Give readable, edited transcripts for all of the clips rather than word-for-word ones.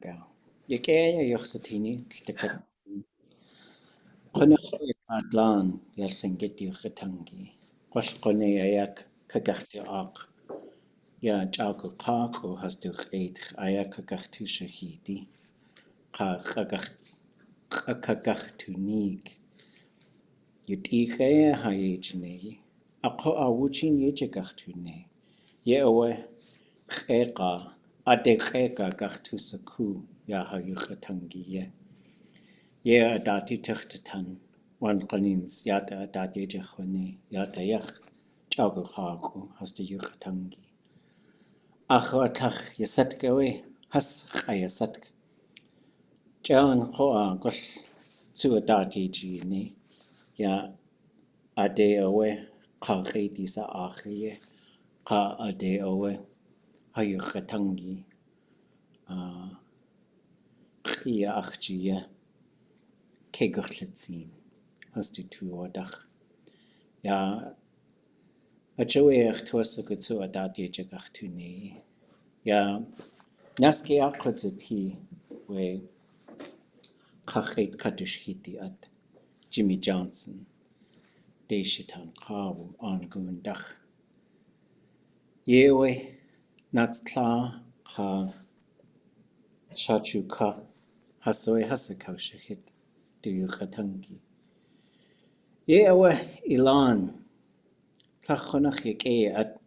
Gáil. Je cé dheoch sa tíine chunach glán ar Lingít ʼatángi. Ghuil chuné cagachtaí ach teagú has Kéet kadushxeet ʼakaduneek. Je tíché ha éidirné a chu áhúin éidir gachúné. Je chéá aadé chéá gachtú sa cú ha ʼatángi. Je a dátí tuchtatan wan qanins yata a dátí chuné yata teagú has ʼatángi. Ach atach je satga has chaya satg. Jan choa gol tú a dátí gini ya aadé kárétí sa áchaye ká aadé ha ʼatángi chia achtíye cé has tú ádach. Ya a joéach tuasa go tú a dátí gachúné. Ya nasce achladzatí we kadushxeet at Jimmy Johnson déisitan cáú Aan G Yewe nats clá cha shachú hasoi hasa kadushxeet ʼatángi. Ye ilán chunach je at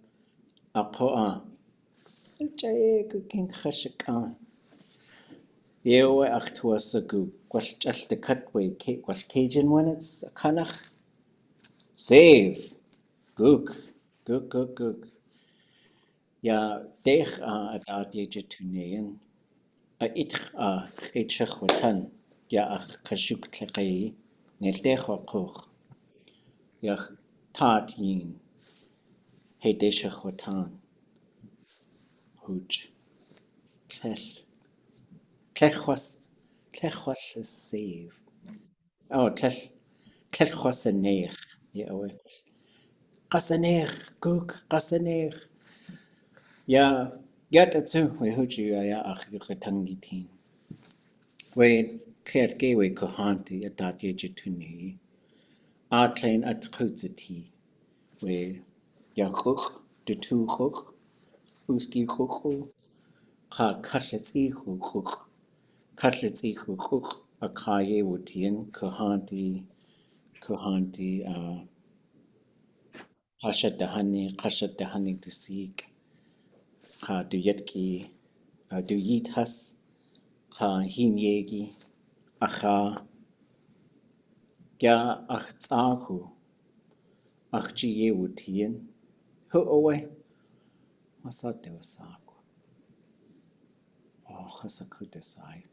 a choa Jay go king chashikán. Yewe ach tuasa go gwalchal de cutway gwal Cajun when it's a canach. Save. Gook. Ya deich a dátí tunéan a itch a chéitsach watan ya ach kashuk tlaqay nel deich a koch. Ya taat yin he deishach watan. Hooch. Tlechwas is save. Oh, tlechwas a neich. Yeah, Gook, qasaneech. Ja, dazu, we hoju ya ach ʼatángi tin. We Kéet Góoni Ḳukahaa a dátí tuné. A tlein at ʼatági. We ya chuch, de tú chuch, úsgi chuchu, cha Cutletí chuch, a caye wutín, Ḳukahaa Qashat de hannig de sieg. Cha du yetki du yithas. Cha hinyegi. Acha ja ach tsahu. Ach jiye wutien. Hu owe. Masat de wasaku. Oh, hasaku desai.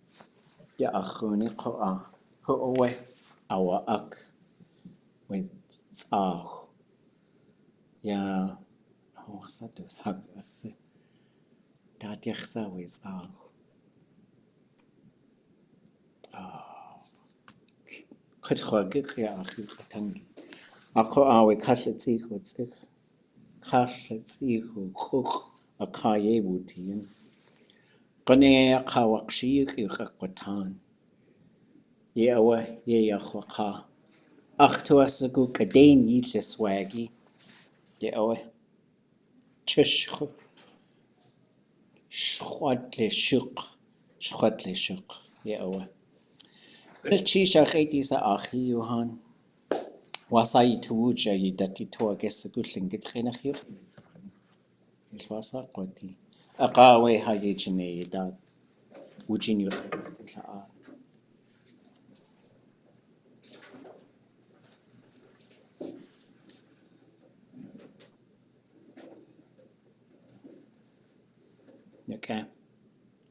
Ja achuni koa. Hu owe. Awa ak. With tsahu. Ja. Oh, masat de wasaku. That's it. Datiachsa with tsahu. Could chwagich ya ach ʼatángi. Ako awe kalletí chutzich. Kalletí chuch a caye wutín. Gane kawakshir ʼatán. Ye Ḳukahaa. Ach tuasa go kadain yitle swagi. Ye Chush schwadle shuk. Ye Wel chisha sa achi Johan. Wasai tuuja yi dati tua gesa go Lingít chenach hier. Il wasa qoti. Aqawe ha yejine da. Wujin yu tla. Okay.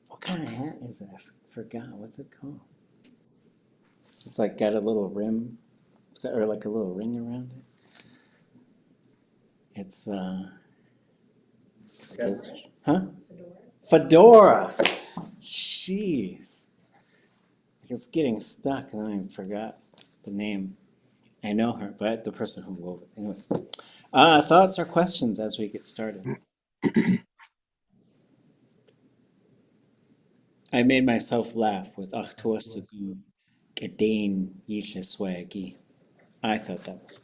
What kind of hat is it? I forgot. What's it called? It's like got a little rim. It's got or like a little ring around it. It's huh? Fedora. Jeez. It's getting stuck and then I forgot the name. I know her, but the person who wove it. Anyway. Thoughts or questions as we get started? I made myself laugh with ʼakadushxeet Kéet Góoni. I thought that was.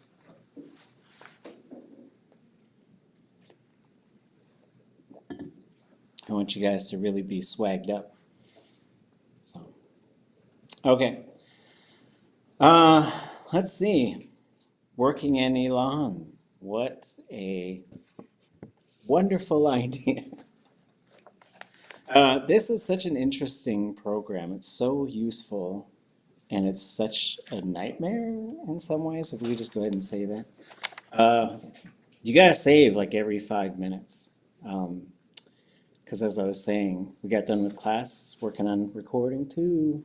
I want you guys to really be swagged up. So, okay. Let's see. Working in Elon. What a wonderful idea. This is such an interesting program. It's so useful, and it's such a nightmare in some ways, if we just go ahead and say that. You gotta save like every 5 minutes. Because as I was saying, we got done with class, working on recording too.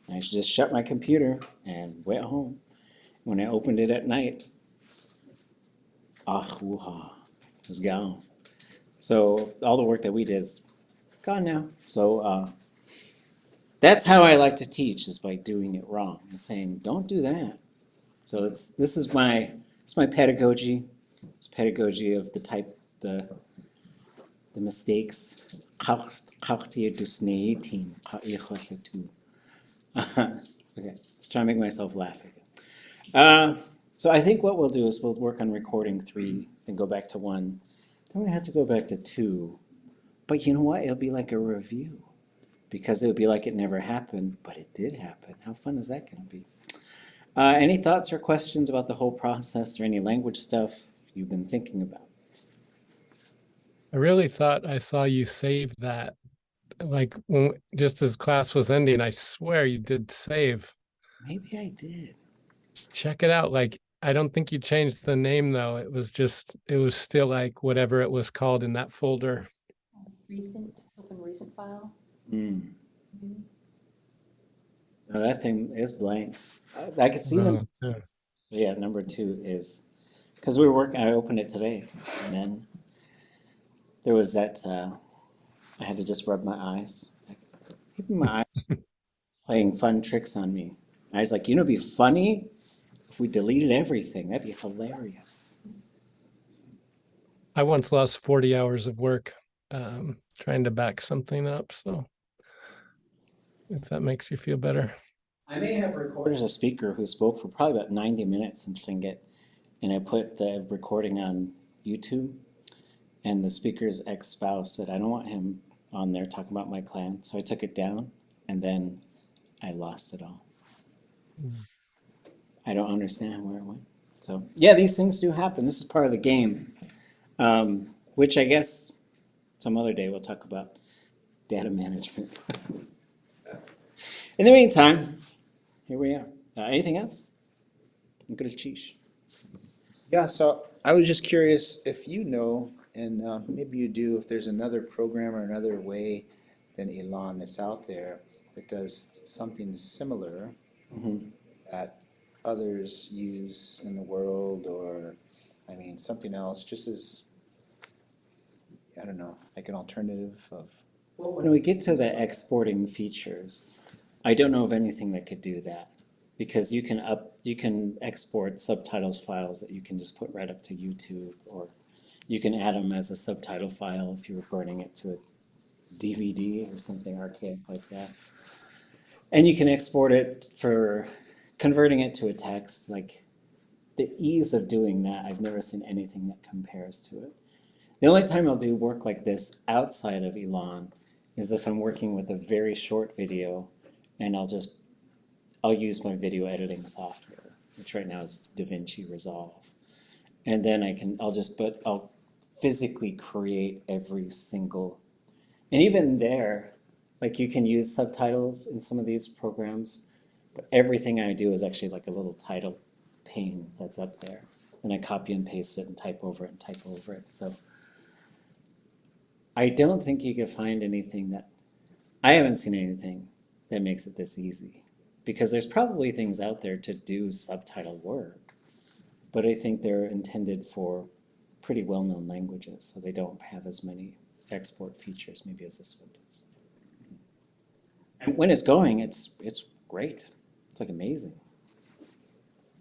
And I should just shut my computer and went home. When I opened it at night, ʼaxúha was gone. So all the work that we did is gone now. So that's how I like to teach, is by doing it wrong and saying, don't do that. So it's my pedagogy. It's pedagogy of the type the mistakes. Okay, just trying to make myself laugh again. So I think what we'll do is we'll work on recording 3, then go back to 1, then we have to go back to 2. But you know what? It'll be like a review, because it would be like it never happened, but it did happen. How fun is that going to be? Any thoughts or questions about the whole process, or any language stuff you've been thinking about? I really thought I saw you save that. Like just as class was ending, I swear you did save. Maybe I did. Check it out. Like I don't think you changed the name though. It was still like whatever it was called in that folder. Open recent file. Mm. No, that thing is blank. I could see them. Yeah. Yeah, number 2 is, because we were working, I opened it today, and then there was that, I had to just rub my eyes. Maybe my eyes playing fun tricks on me. I was like, it'd be funny if we deleted everything. That'd be hilarious. I once lost 40 hours of work trying to back something up. So if that makes you feel better. I may have recorded a speaker who spoke for probably about 90 minutes in Lingít, and I put the recording on YouTube, and the speaker's ex-spouse said, I don't want him on there talking about my clan. So I took it down, and then I lost it all. I don't understand where it went. So yeah, these things do happen. This is part of the game, which I guess some other day we'll talk about data management. So, in the meantime, here we are. Anything else? I'm good at cheesh. Yeah, so I was just curious if you know, and maybe you do, if there's another program or another way than Elon that's out there that does something similar that others use in the world, or, I mean, something else, just as, I don't know, like an alternative of. Well, when we get to the exporting features, I don't know of anything that could do that, because you can export subtitles files that you can just put right up to YouTube, or you can add them as a subtitle file if you were burning it to a DVD or something archaic like that. And you can export it for converting it to a text. Like, the ease of doing that, I've never seen anything that compares to it. The only time I'll do work like this outside of Elon is if I'm working with a very short video, and I'll use my video editing software, which right now is DaVinci Resolve. And then I'll physically create every single, and even there, like, you can use subtitles in some of these programs, but everything I do is actually like a little title pane that's up there. Then I copy and paste it and type over it and type over it. So I don't think you could find anything I haven't seen anything that makes it this easy. Because there's probably things out there to do subtitle work, but I think they're intended for pretty well-known languages, so they don't have as many export features maybe as this one does. And when it's going, it's great. It's like amazing.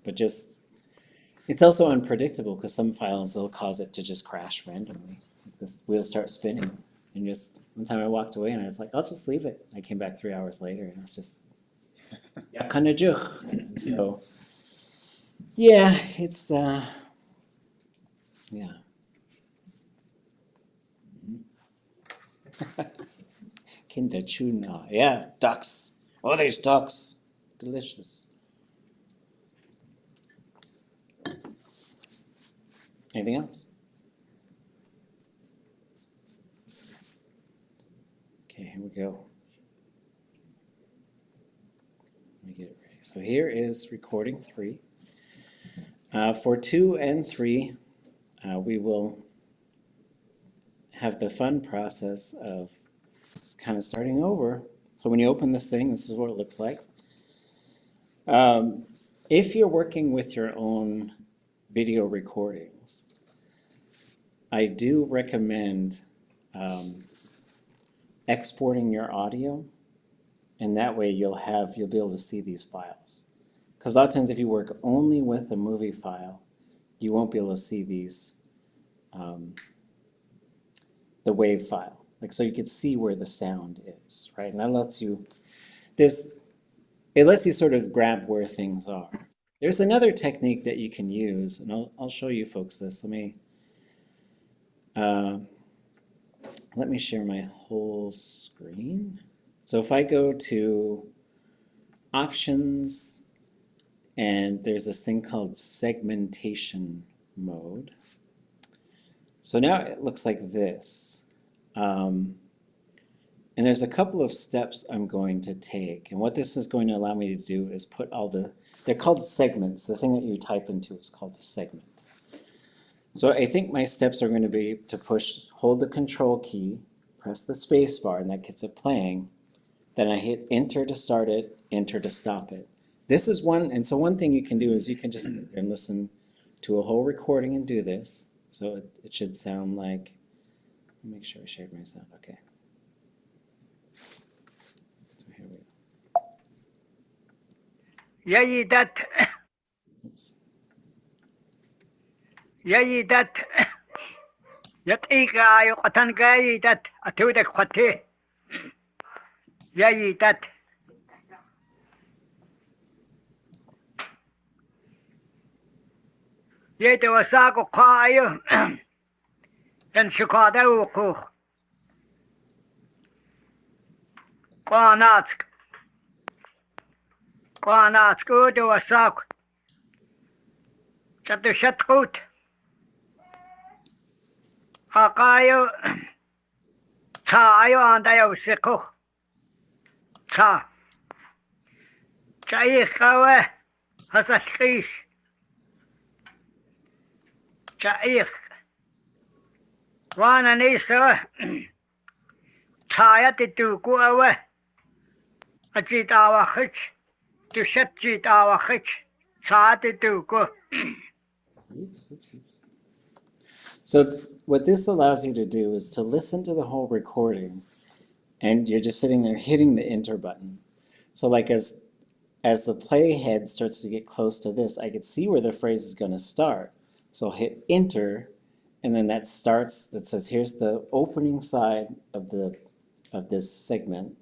But it's also unpredictable, because some files will cause it to just crash randomly. This wheel starts spinning and just One time I walked away and I was like, I'll just leave it. I came back 3 hours later and it's just, ʼakaduneek. So, yeah, it's, yeah. Kindertuna. Yeah, ducks. Oh, there's ducks. Delicious. Anything else? Okay, here we go. Let me get it ready. So here is recording 3. For 2 and 3, we will have the fun process of just kind of starting over. So when you open this thing, this is what it looks like. If you're working with your own video recordings, I do recommend exporting your audio, and that way you'll be able to see these files. Because a lot of times if you work only with a movie file, you won't be able to see these, the WAV file. Like, so you could see where the sound is, right? And that lets you, it lets you sort of grab where things are. There's another technique that you can use, and I'll show you folks this. Let me share my whole screen. So if I go to Options, and there's this thing called segmentation mode. So now it looks like this. And there's a couple of steps I'm going to take. And what this is going to allow me to do is put they're called segments. The thing that you type into is called a segment. So I think my steps are going to be to hold the control key, press the space bar, and that gets it playing. Then I hit enter to start it, enter to stop it. This is one thing you can do is you can just sit there and listen to a whole recording and do this. So it should sound like, let me make sure I shared my sound, okay. So here we go. Yayidat, Oops. yayidat, yatiga ʼatángi dat atudek khwate. Yayidat. Yete wasago kwayo. Yan shukada uku. Kwanatsk udu wasak. Kadushxeet gut. Akayo. Chayo andayo sikuh. Cha. Chaikawe. Hasalkish. Chaik. Wana nisawe. Chaya tituku awe. Ajit awakich. Dushxeet jit awakich. Cha tituku. Oops. So what this allows you to do is to listen to the whole recording, and you're just sitting there hitting the enter button. So like as the playhead starts to get close to this, I could see where the phrase is going to start. So I'll hit enter, and then that says here's the opening side of this segment,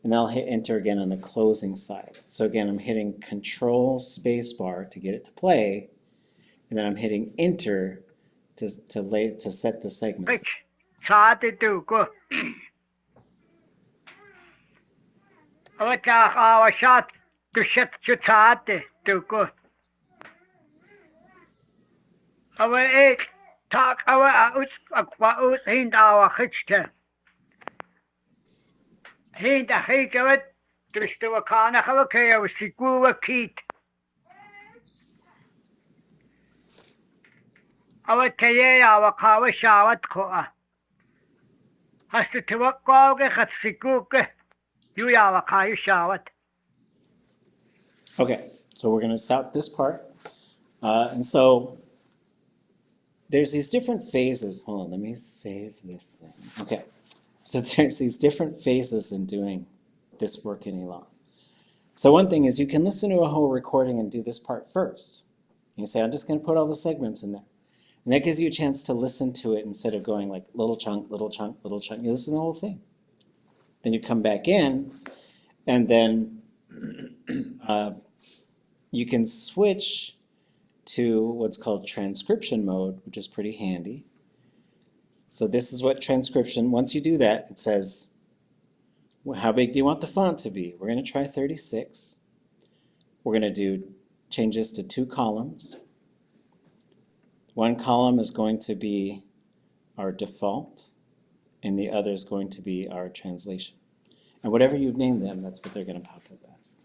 and I'll hit enter again on the closing side. So again, I'm hitting control space bar to get it to play, and then I'm hitting enter to set the segments. Cha tituku. Awachak awashat. Dushxeet chuchate tuku. Awa ek. Tak awa aus hind awakichte. Hind ahikawet. Dushtu wakana kawakaya wasiku wakit. Awa taye awakawa shawat koa. Hastu tuwakawge khatsikuke. You awakayu shawat. Okay, so we're going to stop this part. And so there's these different phases. Hold on, let me save this thing. Okay, so there's these different phases in doing this work in Elan. So one thing is you can listen to a whole recording and do this part first. You say, I'm just going to put all the segments in there. And that gives you a chance to listen to it instead of going like little chunk, little chunk, little chunk. You listen to the whole thing. Then you come back in, and then you can switch to what's called transcription mode, which is pretty handy. So this is what transcription, once you do that, it says, well, how big do you want the font to be? We're going to try 36. We're going to change this to 2 columns. One column is going to be our default, and the other is going to be our translation. And whatever you've named them, that's what they're going to pop up as.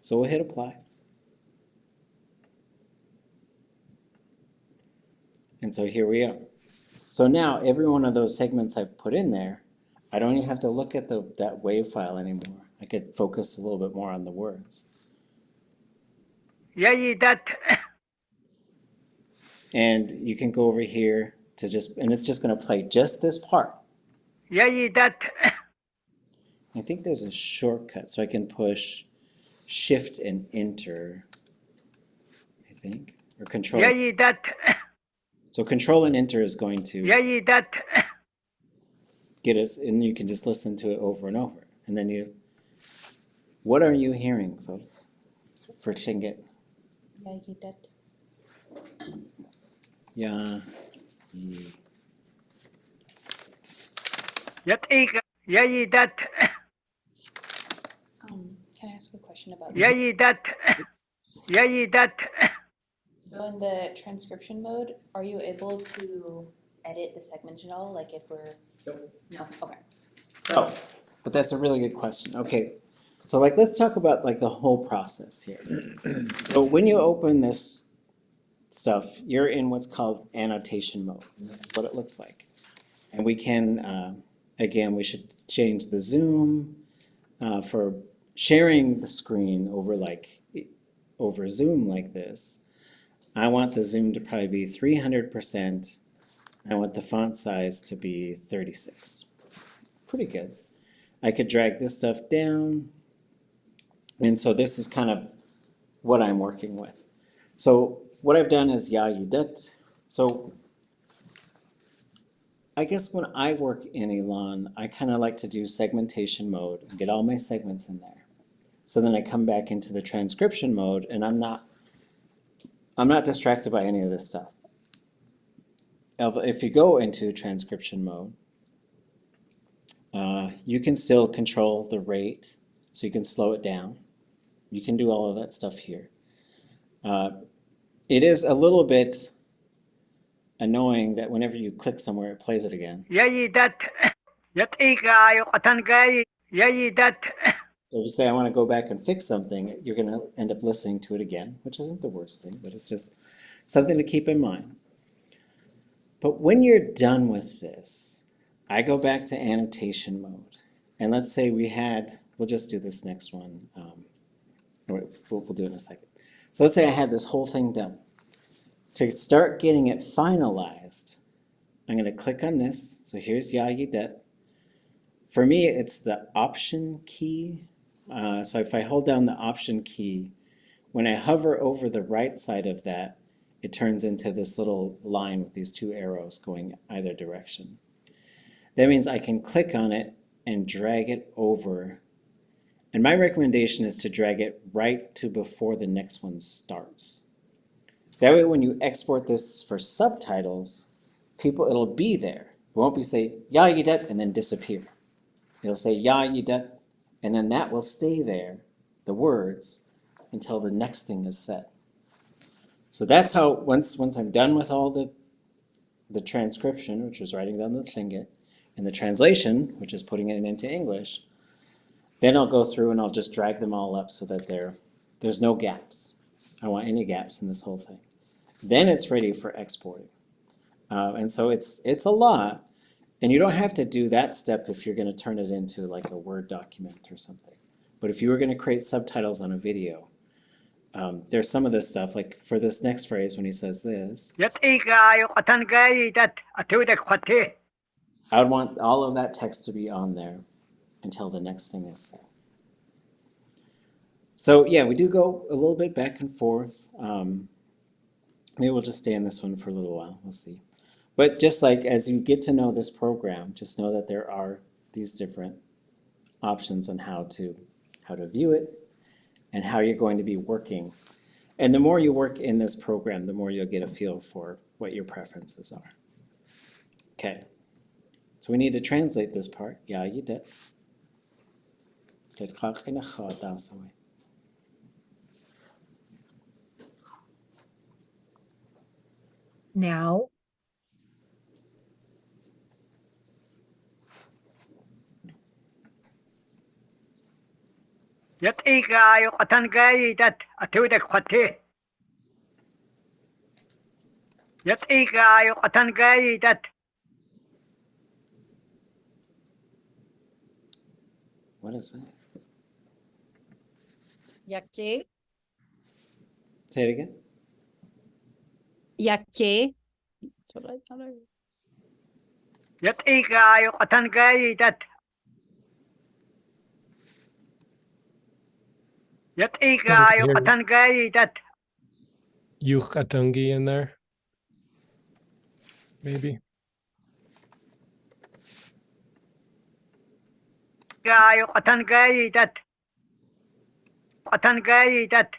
So we'll hit apply. And so here we are. So now every one of those segments I've put in there, I don't even have to look at that WAV file anymore. I could focus a little bit more on the words. And you can go over here to and it's just going to play just this part. I think there's a shortcut, so I can push Shift and Enter, I think, or Control. So Control and Enter is going to get us, and you can just listen to it over and over. And then what are you hearing, folks, for Lingít? Yeah. Can I ask a question about It's- So in the transcription mode, are you able to edit the segments at all? Like if we're no, okay. So, but that's a really good question. Okay, so like let's talk about like the whole process here. So when you open this stuff, you're in what's called annotation mode. This is what it looks like. And we can, again, we should change the zoom for sharing the screen over Zoom like this. I want the zoom to probably be 300%. I want the font size to be 36. Pretty good. I could drag this stuff down. And so this is kind of what I'm working with. So what I've done is So I guess when I work in Elan, I kind of like to do segmentation mode and get all my segments in there. So then I come back into the transcription mode, and I'm not distracted by any of this stuff. If you go into transcription mode, you can still control the rate, so you can slow it down. You can do all of that stuff here. It is a little bit annoying that whenever you click somewhere, it plays it again. So if you say, I want to go back and fix something, you're going to end up listening to it again, which isn't the worst thing, but it's just something to keep in mind. But when you're done with this, I go back to annotation mode. And let's say we'll just do this next one. We'll do it in a second. So let's say I had this whole thing done. To start getting it finalized, I'm going to click on this. So here's ʼatángi. For me, it's the Option key. So if I hold down the Option key, when I hover over the right side of that, it turns into this little line with these 2 arrows going either direction. That means I can click on it and drag it over. And my recommendation is to drag it right to before the next one starts. That way when you export this for subtitles, it'll be there. It won't be say, ʼatángi and then disappear. It'll say, ʼatángi, and then that will stay there, the words, until the next thing is set. So that's how, once I'm done with all the transcription, which is writing down the Lingít, and the translation, which is putting it into English, then I'll go through and I'll just drag them all up so that there's no gaps. I don't want any gaps in this whole thing. Then it's ready for exporting. And so it's a lot, and you don't have to do that step if you're going to turn it into like a Word document or something. But if you were going to create subtitles on a video, there's some of this stuff, like for this next phrase when he says this, I would want all of that text to be on there until the next thing is set. So yeah, we do go a little bit back and forth. Maybe we'll just stay in this one for a little while. We'll see. But just like as you get to know this program, just know that there are these different options on how to view it and how you're going to be working. And the more you work in this program, the more you'll get a feel for what your preferences are. Okay, so we need to translate this part. Yeah, you did. Now, يطيقا يقتنقا دات أتودك خطيه يطيقا يقتنقا دات What is that? yake, Say it again. yake. That's what I thought I heard. يطيقا يقتنقا دات يطيقا Hear يقتنقا دات ʻatángi in there, maybe. يقتنقا دات قتنقا دات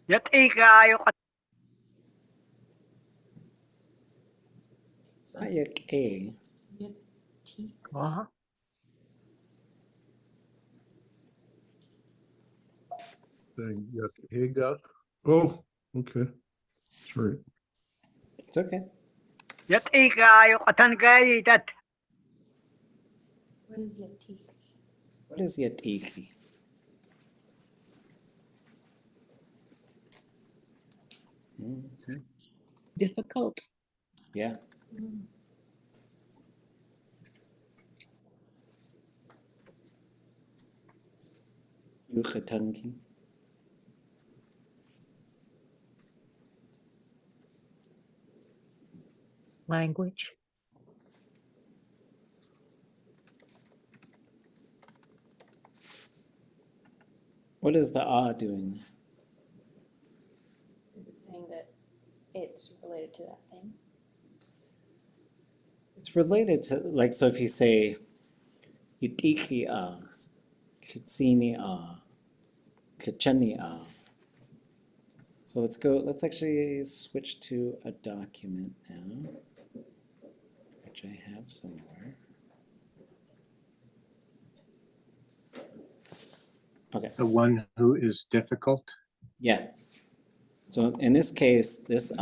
يطيقا يقتنقا It's not yak A. Saying Higa. Oh, okay. That's right. It's okay. يطيقا يقتنقا دات What is yatik? What is yatiki? Difficult. Yeah. Łukatangi. Language. What is the ah doing? Is it saying that it's related to that thing? It's related to, like, so if you say yatiki ah, kitsini ah, kichani ah. So let's actually switch to a document now, which I have somewhere. Okay. The one who is difficult? Yes. So in this case, this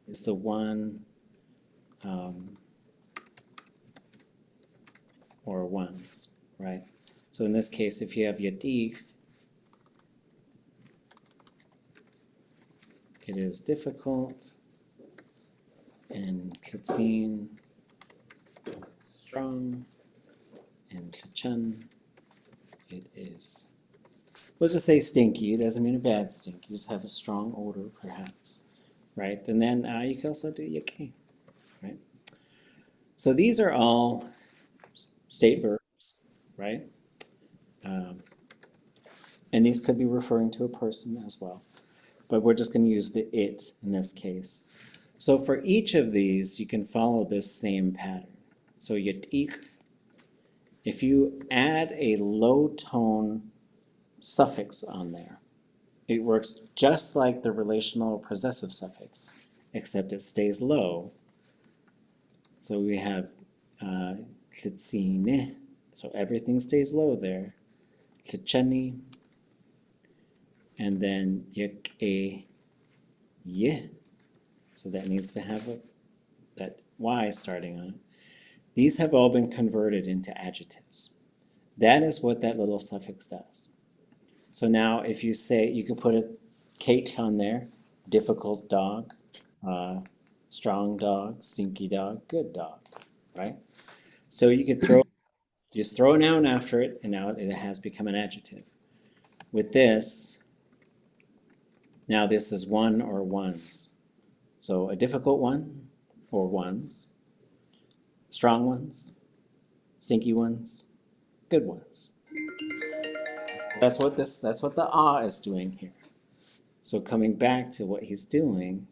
is the one or ones, right? So in this case, if you have yadik, it is difficult, and katzin, strong, and kachan, it is, we'll just say stinky. It doesn't mean a bad stink. You just have a strong odor, perhaps, right? And then you can also do yake, right? So these are all state verbs, right? And these could be referring to a person as well. But we're just going to use the it in this case. So for each of these, you can follow this same pattern. So yatik, if you add a low tone suffix on there, it works just like the relational possessive suffix, except it stays low. So we have kitsine, so everything stays low there. Kichani, and then yak a ye. So that needs to have that y starting on it. These have all been converted into adjectives. That is what that little suffix does. So now if you say, you could put a Kate on there, difficult dog, strong dog, stinky dog, good dog, right? So you could just throw a noun after it, and now it has become an adjective. With this, now this is one or ones. So a difficult one or ones, strong ones, stinky ones, good ones. That's what the ah is doing here. So coming back to what he's doing,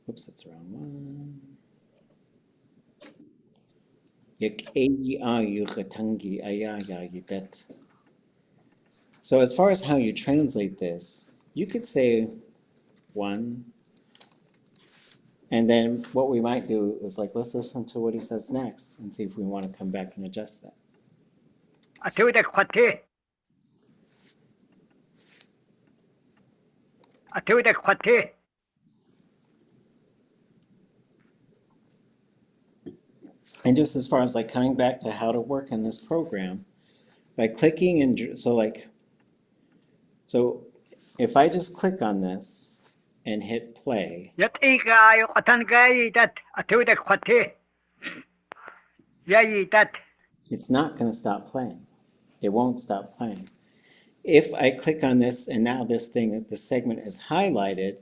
oops, that's the wrong one. So as far as how you translate this, you could say one, and then what we might do is like, let's listen to what he says next and see if we want to come back and adjust that. ʻatángi. ʻatángi. And just as far as like coming back to how to work in this program, by clicking and so if I just click on this and hit play, Yatiga ʻatángi that ʻatángi. Yayi that. it's not going to stop playing. It won't stop playing. If I click on this and now this segment is highlighted,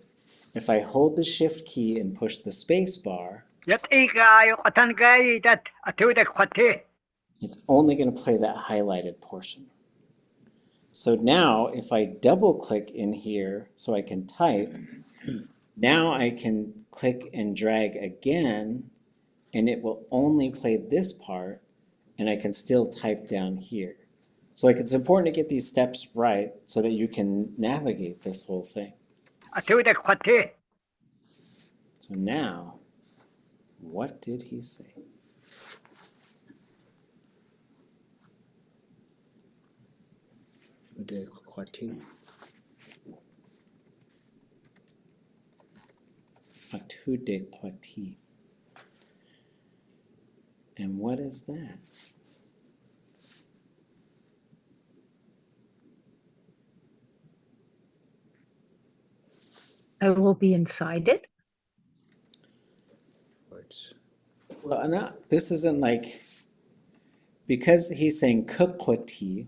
if I hold the shift key and push the space bar, Yatiga ʻatángi that ʻatángi. it's only going to play that highlighted portion. So now if I double click in here so I can type, now I can click and drag again and it will only play this part and I can still type down here. So like it's important to get these steps right so that you can navigate this whole thing. ʻatángi. So now, what did he say? ʻakaduneek. And what is that? I will be inside it. Well, this isn't like, because he's saying ʻkadushxeet,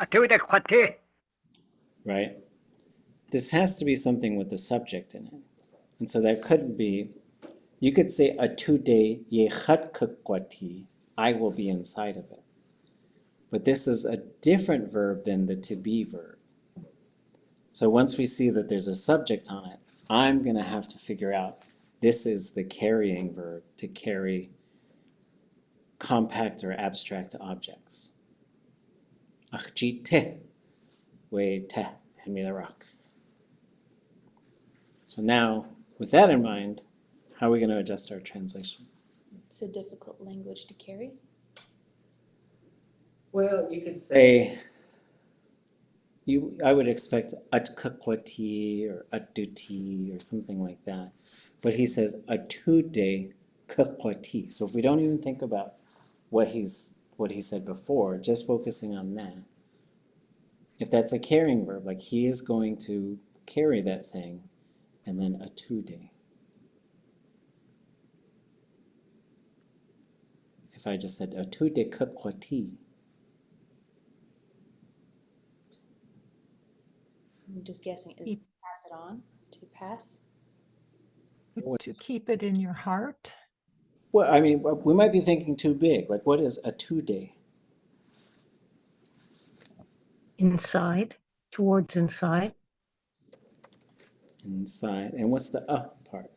ʻatángi. right? This has to be something with the subject in it. And so that could be, you could say ʻatángi ʻakadushxeet, I will be inside of it. But this is a different verb than the to be verb. So once we see that there's a subject on it, I'm going to have to figure out this is the carrying verb to carry compact or abstract objects. Akhjite, we te, hand me the rock. So now, with that in mind, how are we going to adjust our translation? It's a difficult language to carry. Well, you could say, I would expect ʻatkakwati or ʻatduti or something like that. But he says atude kakwati. So if we don't even think about what he said before, just focusing on that. If that's a carrying verb, like he is going to carry that thing, and then atude. If I just said atude kakwati, I'm just guessing, is pass it on, to pass? To keep it in your heart. well, I mean, we might be thinking too big. Like, what is atude? Inside, towards inside. Inside. And what's the part?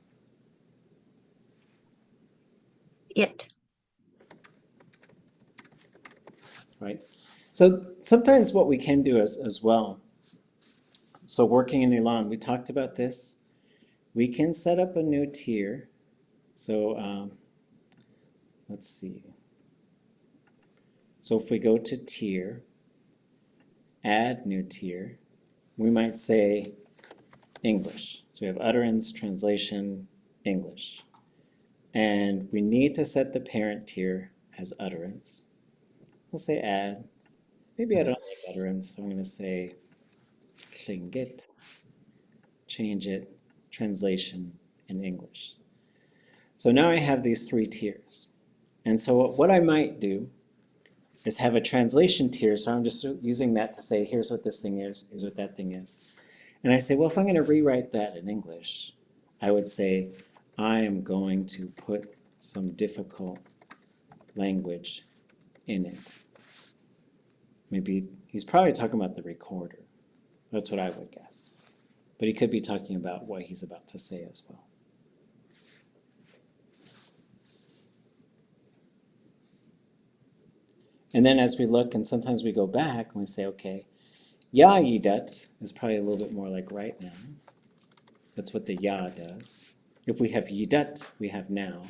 It. Right? So sometimes what we can do as well, so working in Elan, we talked about this. We can set up a new tier. So let's see. So if we go to tier, add new tier, we might say English. So we have utterance, translation, English. And we need to set the parent tier as utterance. We'll say add. Maybe I don't like utterance, so I'm going to say Lingít. Change it, translation, and English. So now I have these three tiers. And so what I might do is have a translation tier, so I'm just using that to say, here's what this thing is, here's what that thing is. And I say, well, if I'm going to rewrite that in English, I would say, I am going to put some difficult language in it. Maybe he's probably talking about the recorder. That's what I would guess. But he could be talking about what he's about to say as well. And then as we look, and sometimes we go back and we say, okay, ya yidat is probably a little bit more like right now. That's what the ya does. If we have yidat, we have now.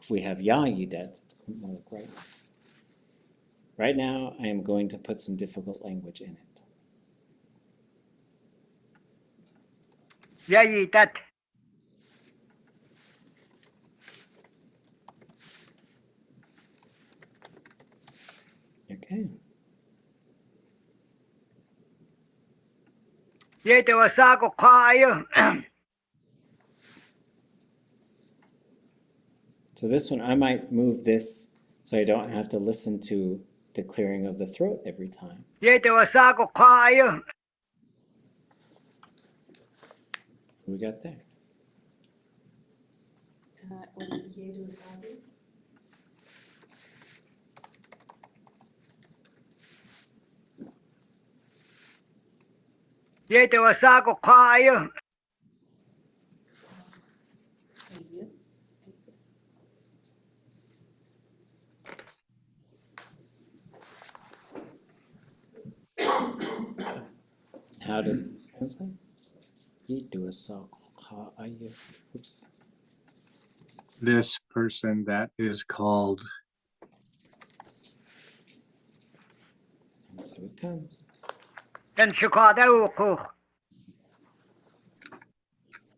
If we have ya yidat, it's more like right now. Right now, I am going to put some difficult language in it. جيدة Okay. يتوساق قاية So this one, I might move this so I don't have to listen to the clearing of the throat every time. يتوساق قاية What we got there? Was it Kéet Góoni? يتوساق قاية Thank you. How does this translate? Oops. This person that is called. And so it comes. تنشقادوق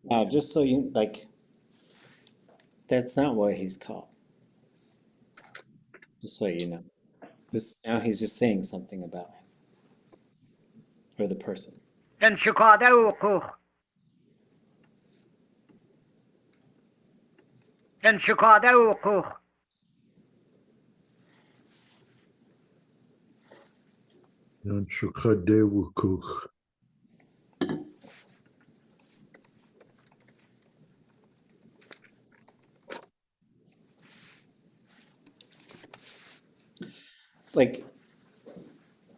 Now, just so you, like, that's not what he's called. Just so you know. Now he's just saying something about him. Or the person. تنشقادوق تنشقادوق And ʼakaduneek. Like,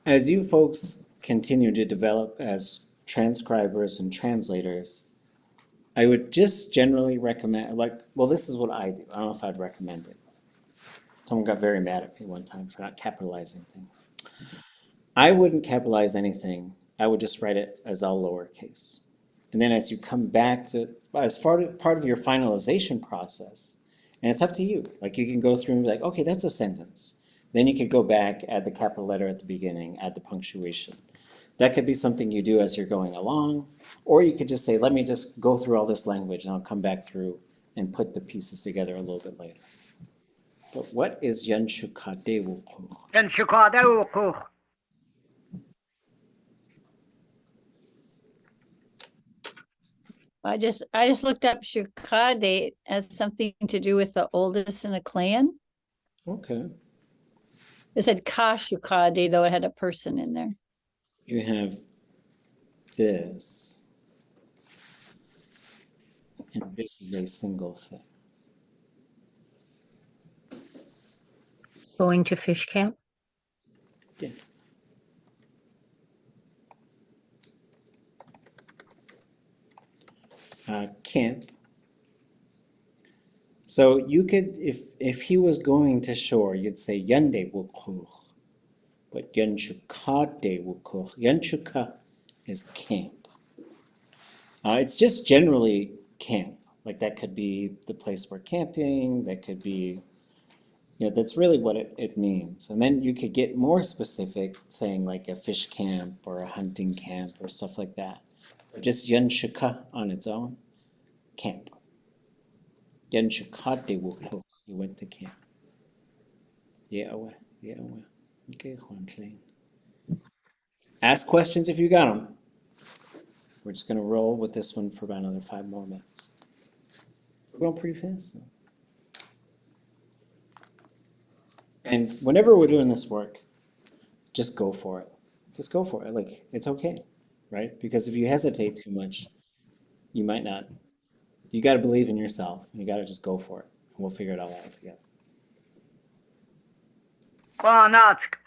as you folks continue to develop as transcribers and translators, I would just generally recommend, like, well, this is what I do. I don't know if I'd recommend it. Someone got very mad at me one time for not capitalizing things. I wouldn't capitalize anything. I would just write it as all lowercase. And then as you come back to, as part of your finalization process, and it's up to you. Like you can go through and be like, okay, that's a sentence. Then you could go back, add the capital letter at the beginning, add the punctuation. That could be something you do as you're going along, or you could just say, let me just go through all this language and I'll come back through and put the pieces together a little bit later. But what is yanshukadewuku? تنشقادوق I just looked up Ḳukahaa as something to do with the oldest in the clan. Okay. It said Ḳukahaa, though it had a person in there. You have this. And this is a single thing. Going to fish camp? Yeah. Camp. So you could, if he was going to shore, you'd say yande wukuch, but yanchukade wukuch. Yanchuka is camp. It's just generally camp. Like that could be the place we're camping. That could be, that's really what it means. And then you could get more specific, saying like a fish camp or a hunting camp or stuff like that. But just yanshuka on its own, camp. Yanchukade wukuch. You went to camp. Yeah, yeah. Okay, Juan Klein. Ask questions if you got them. We're just gonna roll with this one for about another 5 more minutes. We're going pretty fast. So. And whenever we're doing this work, just go for it. Just go for it. Like, it's okay, right? Because if you hesitate too much, you might not. You got to believe in yourself. You got to just go for it. And we'll figure it all out together. قاناتك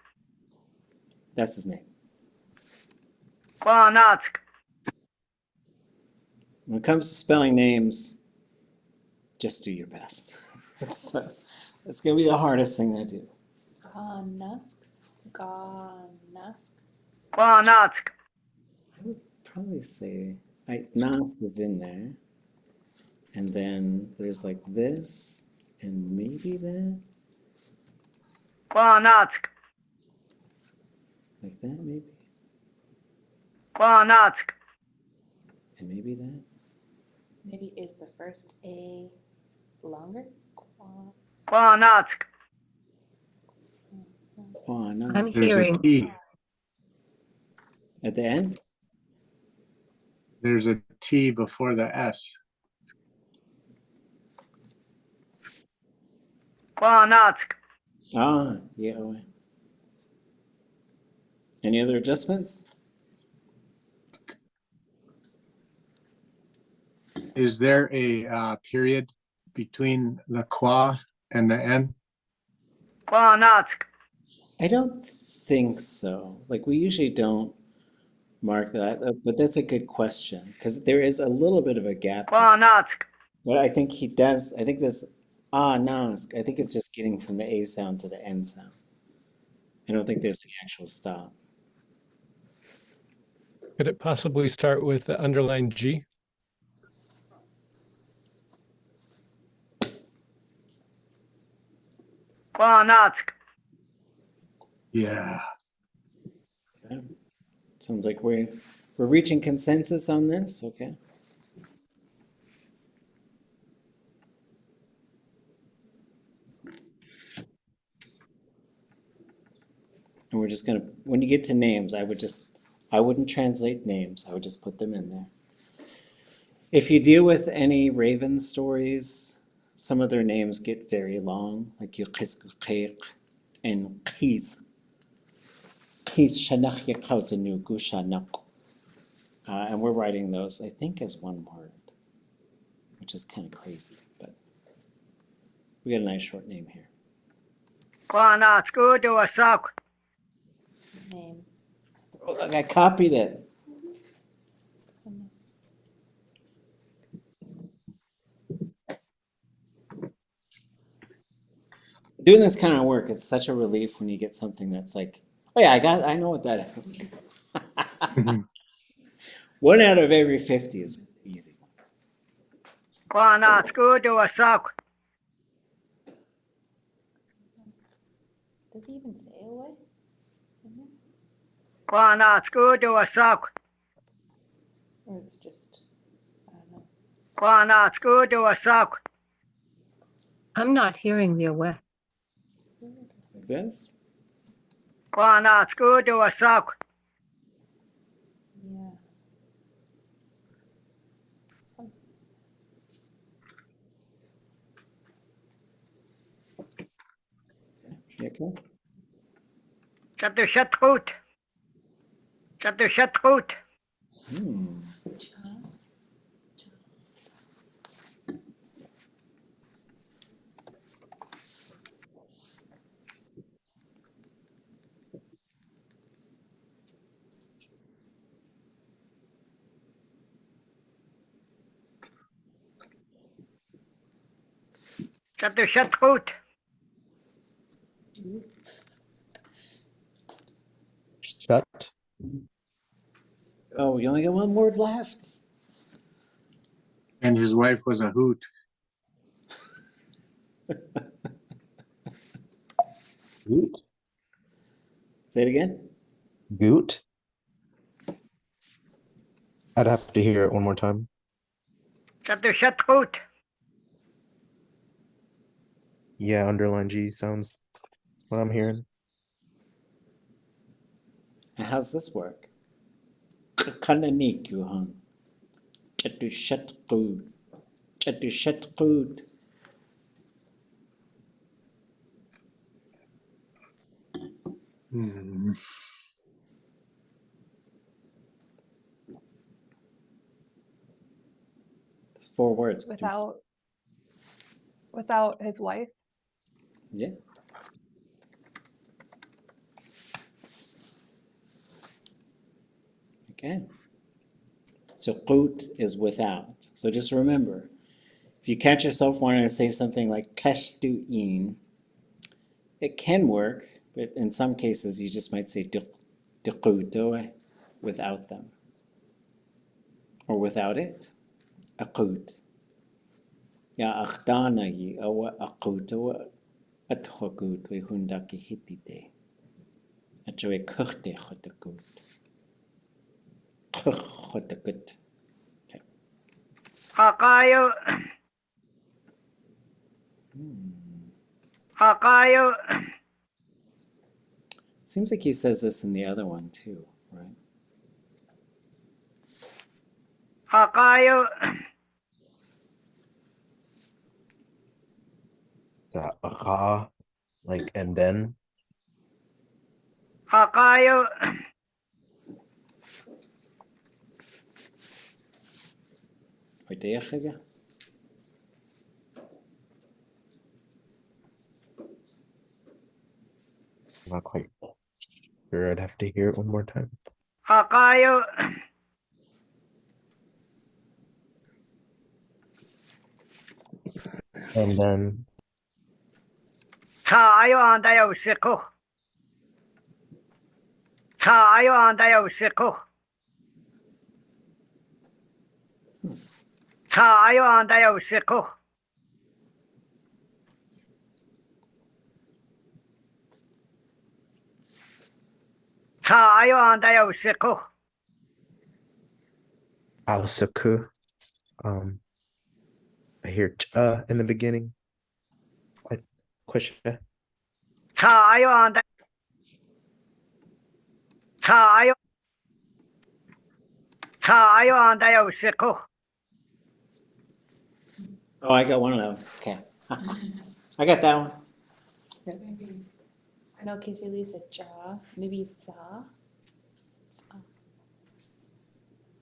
That's his name. قاناتك When it comes to spelling names, just do your best. It's going to be the hardest thing to do. Ganask. Ganask. Ganask. I would probably say Nask is in there. And then there's like this and maybe that. Ganask. Like that maybe. Ganask. And maybe that. Maybe is the first A longer? Ganask. Oh, no. I'm There's a hearing T. At the end? There's a T before the S. Ganask. Ah, yeah. Any other adjustments? Is there a period between the qua and the N? Ganask. I don't think so. Like we usually don't mark that, but that's a good question because there is a little bit of a gap there. Ganask. But I think he does. I think this nask. I think it's just getting from the A sound to the N sound. I don't think there's an actual stop. Could it possibly start with the underlined G? Ganask. Yeah. Okay. Sounds like we're reaching consensus on this. Okay. And we're just gonna, when you get to names, I wouldn't translate names. I would just put them in there. If you deal with any Raven stories, some of their names get very long, like Ḳukahaa and Kéet. Kéet shanach ʼakaduneek shanach. And we're writing those, I think, as one word, which is kind of crazy, but we got a nice short name here. Ganask. Uduasak. Name. Oh, look, I copied it. Doing this kind of work, it's such a relief when you get something that's like, oh yeah, I know what that is. 1 out of every 50 is just easy. Ganask. Uduasak. Does he even say away? Ganask. Uduasak. Or it's just, I don't know. Ganask. Uduasak. I'm not hearing the away. Like this. Ganask. Uduasak. Yeah. Okay. Kadushxeet. Kadushxeet. Kadushxeet. Shut. Oh, you only got one word left. And his wife was a hoot. Goot. Say it again. Goot. I'd have to hear it one more time. Kadushxeet. Yeah, underline G sounds. That's what I'm hearing. And how's this work? Ḳkalneek, Johan. kadushxeet. Kadushxeet. There's 4 words. Without his wife. Yeah. Okay. So ʼqut is without. So just remember, if you catch yourself wanting to say something like kashtu'in, it can work, but in some cases you just might say diqut without them. Or without it, ʼaqut. Ya ʼatángi awa ʼaqut awa atxaqut we hundaki hitite. Atjoe kuchte chotakut. Chotakut. Hakayo. Hakayo. Seems like he says this in the other one too, right? Hakayo. The aha, like, and then. Hakayo. I'm Not quite sure. I'd have to hear it one more time. Hakayo. And then. Tayo andayo siko. Tayo andayo siko. Tayo andayo siko. Tayo andayo siko. Aosaku. I hear in the beginning. Question. Tayo andayo. Tayo. Tayo andayo siko. Oh, I got one of them. Okay. I got that one. Maybe. I know Casey Lee said ja, maybe za.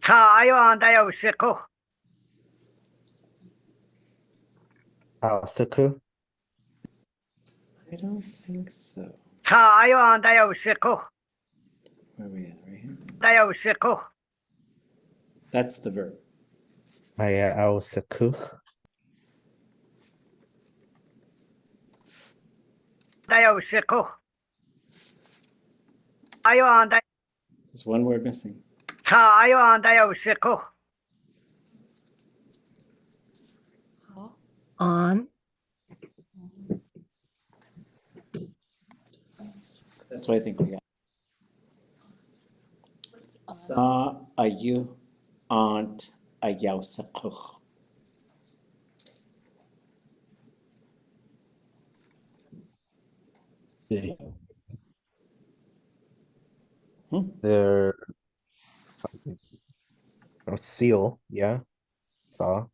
Tayo andayo siko. Aosaku. I don't think so. Tayo andayo siko. Where are we at? Right here? Andayo siko. That's the verb. Aosaku. Andayo siko. Tayo andayo. There's one word missing. Tayo andayo siko. On. That's what I think we got. Sa ayu aunt ayausakuch. They're a seal, yeah. Saw.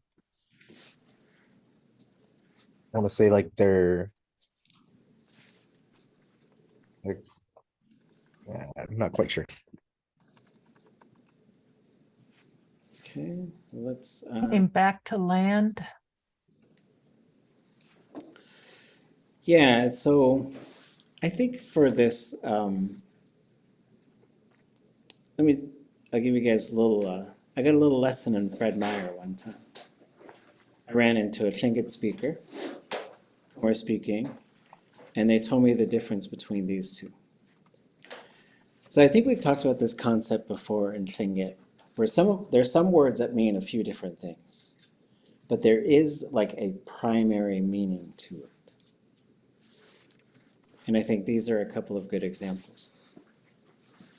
I want to say like they're like, I'm not quite sure. Okay, let's. Came back to land. Yeah, so I think for this, I'll give you guys a little, I got a little lesson in Fred Meyer one time. I ran into a Lingít speaker, or speaking, and they told me the difference between these two. So I think we've talked about this concept before in Lingít, where there's some words that mean a few different things, but there is like a primary meaning to it. And I think these are a couple of good examples.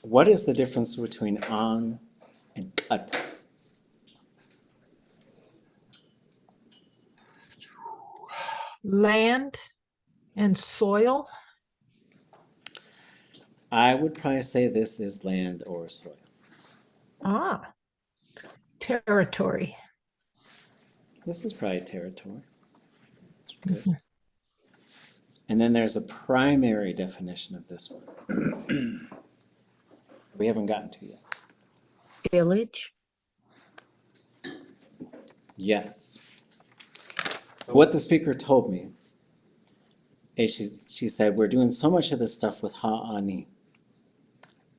What is the difference between Aan and ʼat? Land and soil. I would probably say this is land or soil. Ah, territory. This is probably territory. That's good. And then there's a primary definition of this one. We haven't gotten to yet. Village. Yes. So what the speaker told me is she said, we're doing so much of this stuff with ha'ani,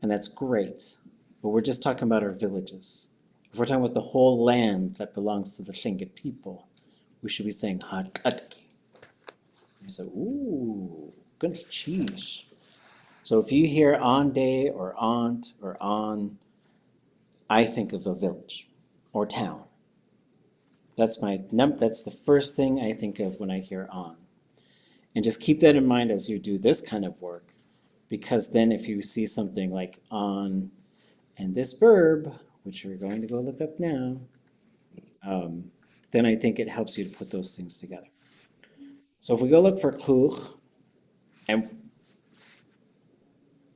and that's great, but we're just talking about our villages. If we're talking about the whole land that belongs to the Lingít people, we should be saying ʻatángi. So, ooh, good cheese. So if you hear aadé or aunt or on, I think of a village or town. That's the first thing I think of when I hear on. And just keep that in mind as you do this kind of work, because then if you see something like on and this verb, which we're going to go look up now, then I think it helps you to put those things together. So if we go look for ʼkúch, and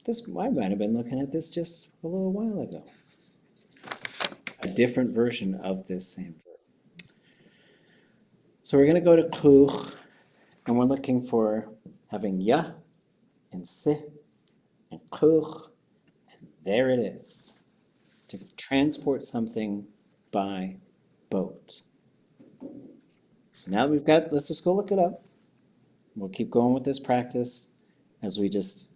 this, I might have been looking at this just a little while ago. A different version of this same verb. So we're going to go to ʼkúch, and we're looking for having ya and si and ʼkúch, and there it is. To transport something by boat. So now that we've got, let's just go look it up. We'll keep going with this practice as we just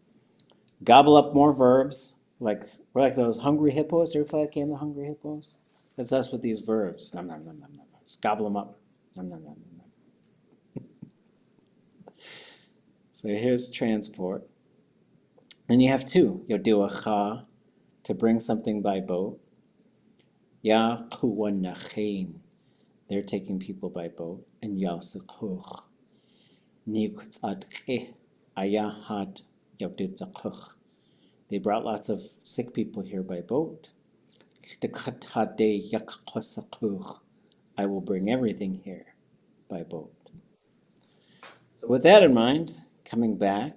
gobble up more verbs. We're like those hungry hippos. You ever play that game, the hungry hippos? That's us with these verbs. Nom, nom, nom, nom, nom. Just gobble them up. Nom, nom, nom, nom, nom. So here's transport. And you have two. You'll do a ха, to bring something by boat. Ya ʼkuwanachén, they're taking people by boat. And ya ʼsikuch, nikutzatkeh, ayahat yabditzakuch. They brought lots of sick people here by boat. I will bring everything here by boat. So with that in mind, coming back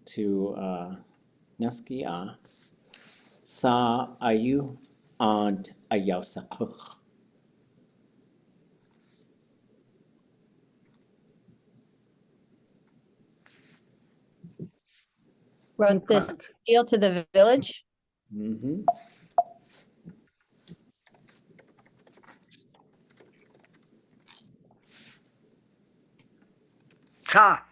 to Naskia, Sa ayu and ayasakuch. Brought this deal to the village. Mm-hmm. Ta.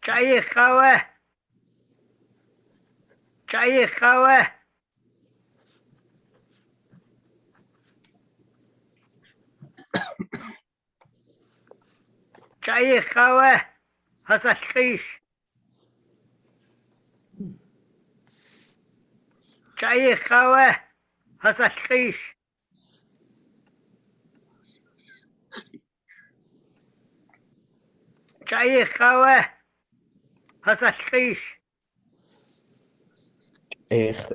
Chayichawa. Chayichawa. Chayichawa. Hasashkish. Chayichawa. Hasashkish. Chayichawa. Hasashkish.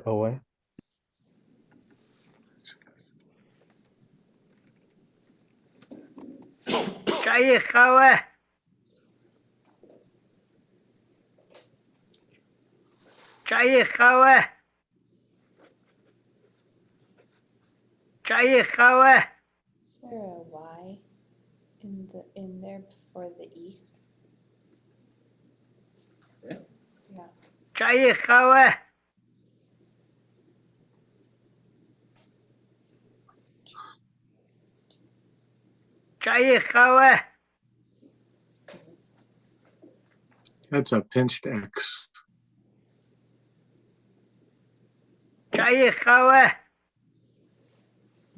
away. Chayichawa. Chayichawa. Chayichawa. Is there a Y in there for the E? Yeah. Chayichawa. Chayichawa. That's a pinched X. Chayichawa.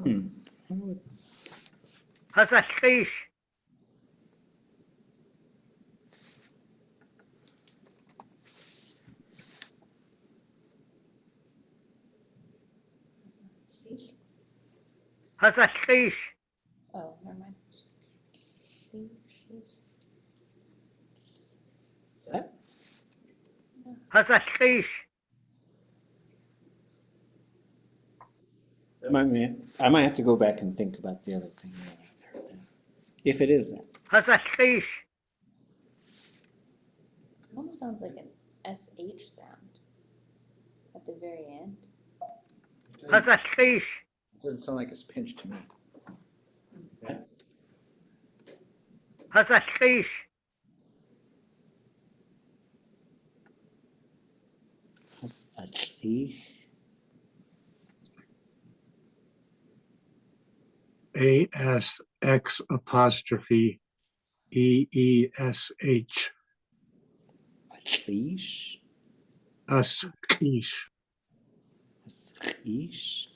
Hmm. Hasashkish. Hasashkish. Oh, never mind. Hasashkish. I might have to go back and think about the other thing. If it is that. Hasashkish. It almost sounds like an SH sound at the very end. Hasashkish. Doesn't sound like it's pinched to me. Hasashkish. Hasashkish. ASX apostrophe Eesh. Atlish. Askeesh. Aschish.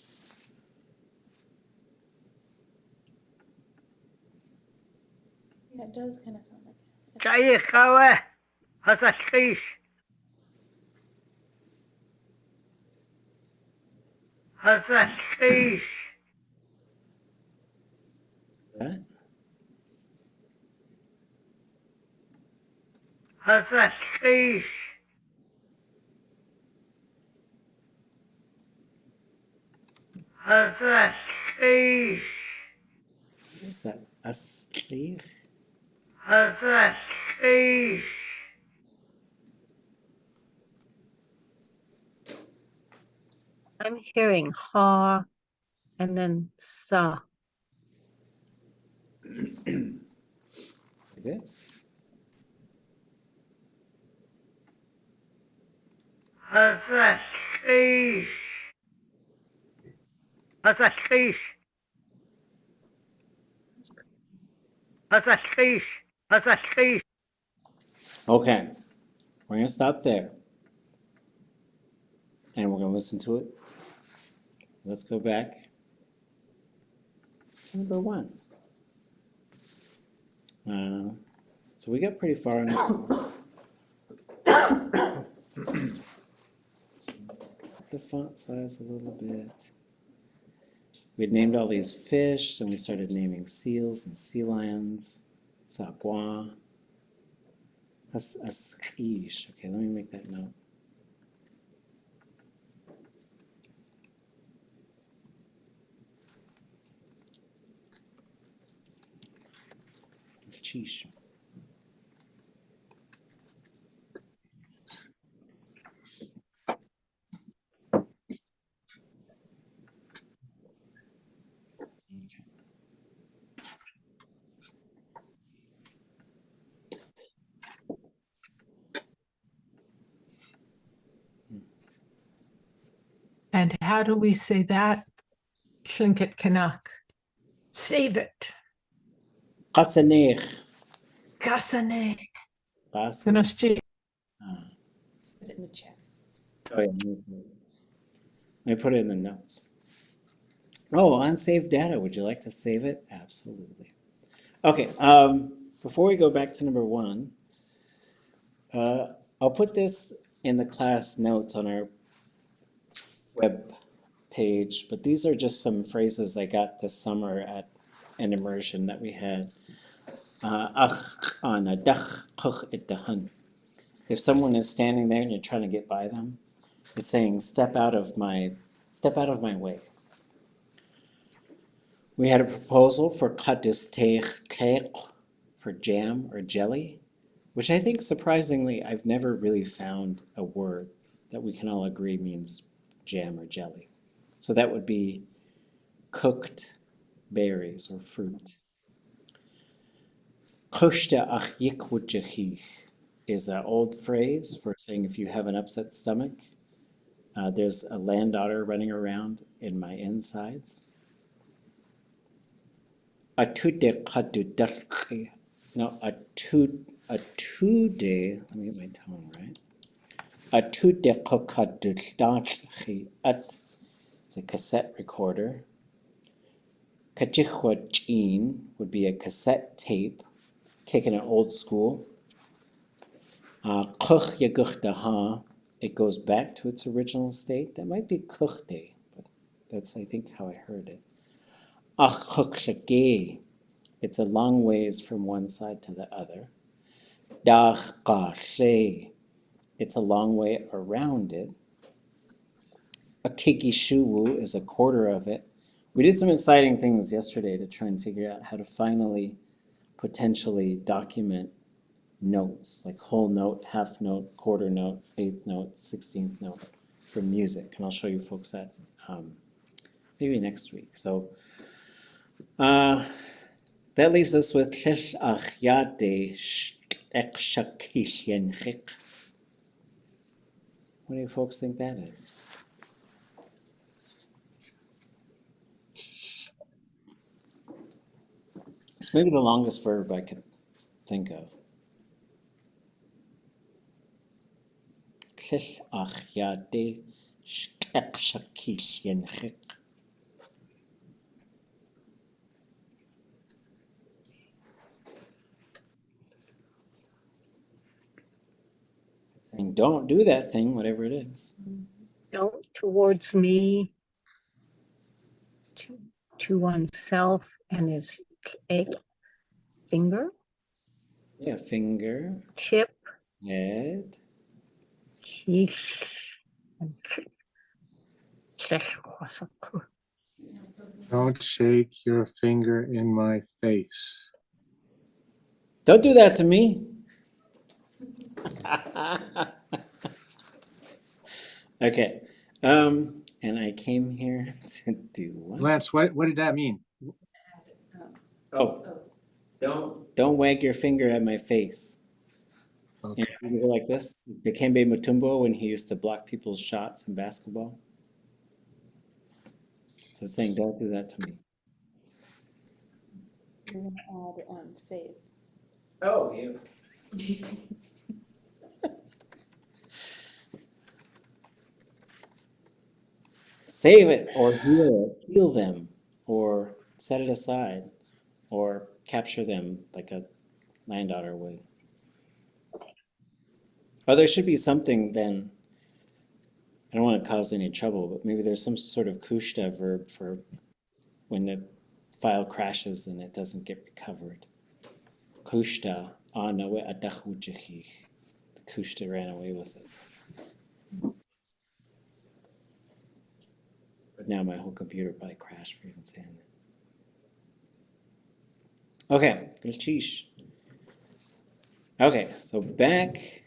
Yeah, it does kind of sound like it. Chaikawa. Hasaskish. Hasaskish. That? Hasaskish. Hasaskish. What is that? Aslir? Hasaskish. I'm hearing ha and then sa. Like this? Hasaskish. Hasaskish. Hasaskish. Hasaskish. Okay. We're going to stop there. And we're going to listen to it. Let's go back. Number 1. So we got pretty far enough. The font size a little bit. We'd named all these fish, and we started naming seals and sea lions. Sagwa. Asquish. Okay, let me make that note. Cheesh. And how do we say that? Lingít Kanak. Save it. Ḳakaduneek. ʼakaduneek. Kadushxeet. Put it in the chat. Oh, yeah. Let me put it in the notes. Oh, unsaved data. Would you like to save it? Absolutely. Okay. Before we go back to number 1, I'll put this in the class notes on our web page, but these are just some phrases I got this summer at an immersion that we had. If someone is standing there and you're trying to get by them, it's saying, step out of my way. We had a proposal for kadushxeet, for jam or jelly, which I think surprisingly I've never really found a word that we can all agree means jam or jelly. So that would be cooked berries or fruit. Is an old phrase for saying if you have an upset stomach. There's a land otter running around in my insides. No, atude, let me get my tone right. It's a cassette recorder. Kadushxeet would be a cassette tape, kicking it old school. Ḳukahaa, it goes back to its original state. That might be kuchte, but that's, I think, how I heard it. ʼakaduneek, it's a long ways from one side to the other. Ďaká'se, it's a long way around it. ʼakikishuwu is a quarter of it. We did some exciting things yesterday to try and figure out how to finally potentially document notes, like whole note, half note, quarter note, eighth note, 16th note for music. And I'll show you folks that maybe next week. So that leaves us with aadé. What do you folks think that is? It's maybe the longest verb I could think of. Aadé, shkalneek. Saying don't do that thing, whatever it is. Don't towards me, to oneself and his finger, Yeah, finger, tip, head. kish, and Don't shake your finger in my face. Don't do that to me. Okay. And I came here to do what? Lance, what did that mean? Oh, don't wag your finger at my face. Okay. And you go like this. Dikembe Mutombo when he used to block people's shots in basketball. So it's saying don't do that to me. You're gonna add save. Oh, you. Save it or heal them, or set it aside, or capture them like a land otter would. Oh, there should be something then. I don't want to cause any trouble, but maybe there's some sort of kushta verb for when the file crashes and it doesn't get recovered. Kushta, anawe adahujihi. The kushta ran away with it. But now my whole computer probably crashed for even saying that. Okay, sheesh. Okay, so back.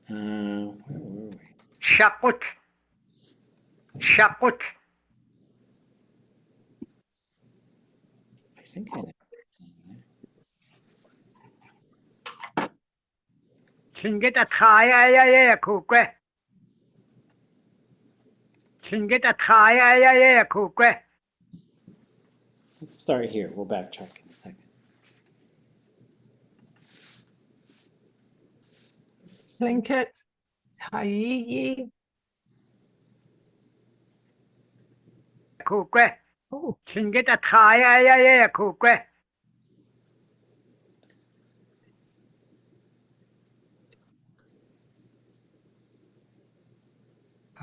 Where were we? Shakut. Shakut. I think I know. Lingít ʼatángi ʼukwe. Lingít ʼatángi ʼukwe. Let's start here. We'll backtrack in a second. Tlingit, Hayi. ʻukwe. Oh, Lingít ʻatángi ʻukwe.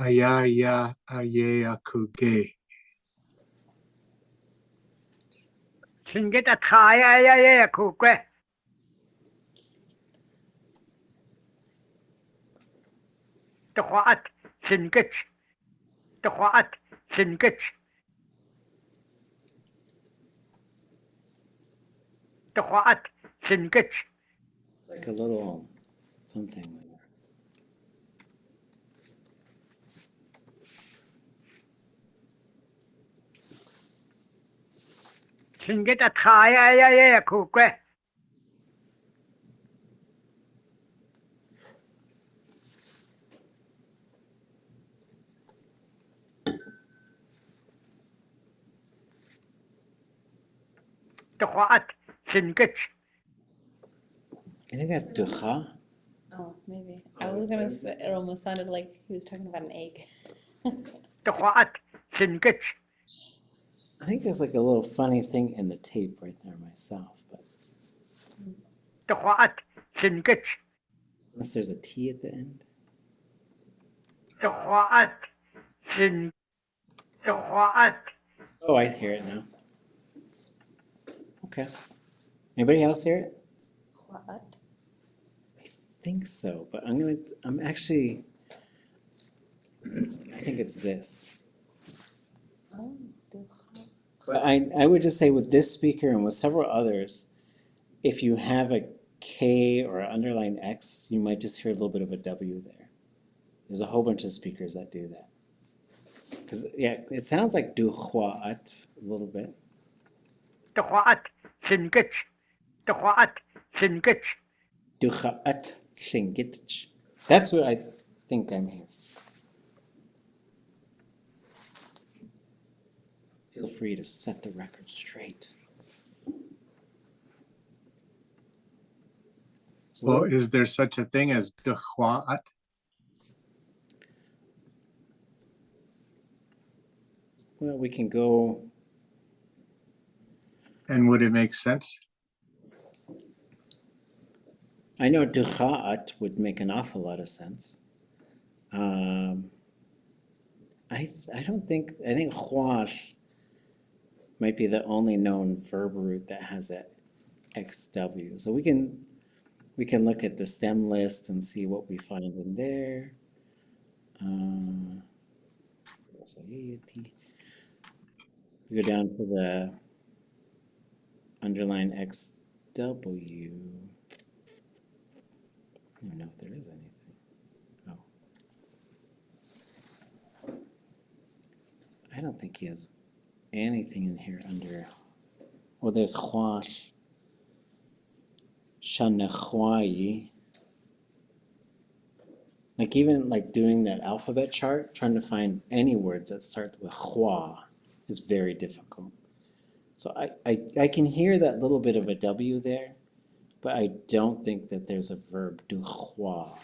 Ayaya ayakuge. Lingít ʻatángi ʻukwe. Tuqa'at lingít. Tuqa'at lingít. Tuqa'at lingít. It's like a little something. Lingít ʻatángi ʻukwe. Tuqa'at lingít. I think that's ducha. Oh, maybe. I was gonna say, it almost sounded like he was talking about an egg. Tuqa'at lingít. I think there's like a little funny thing in the tape right there myself, but Tuqa'at lingít. unless there's a T at the end. Tuqa'at lingít. Tuqa'at. Oh, I hear it now. Okay. Anybody else hear it? What? I think so, but I'm actually, I think it's this. Oh, But I would just say with this speaker and with several others, if you have a K or an underline X, you might just hear a little bit of a W there. There's a whole bunch of speakers that do that. Because, yeah, it sounds like dukhwa'at a little bit. Tuqa'at lingít. Tuqa'at lingít. Dukha'at shingitch. That's what I think I'm hearing. Feel free to set the record straight. Well, is there such a thing as ʼdxxeet? Well, we can go. And would it make sense? I know ʼduchaat would make an awful lot of sense. I don't think, I think ʼchwash might be the only known verb root that has a XW. So we can look at the stem list and see what we find in there. We go down to the underline XW. I don't know if there is anything. Oh. I don't think he has anything in here under. Well, there's ʼchwash, shkalneek. Like even like doing that alphabet chart, trying to find any words that start with ʼchwa is very difficult. So I can hear that little bit of a W there, but I don't think that there's a verb ʼduchaat.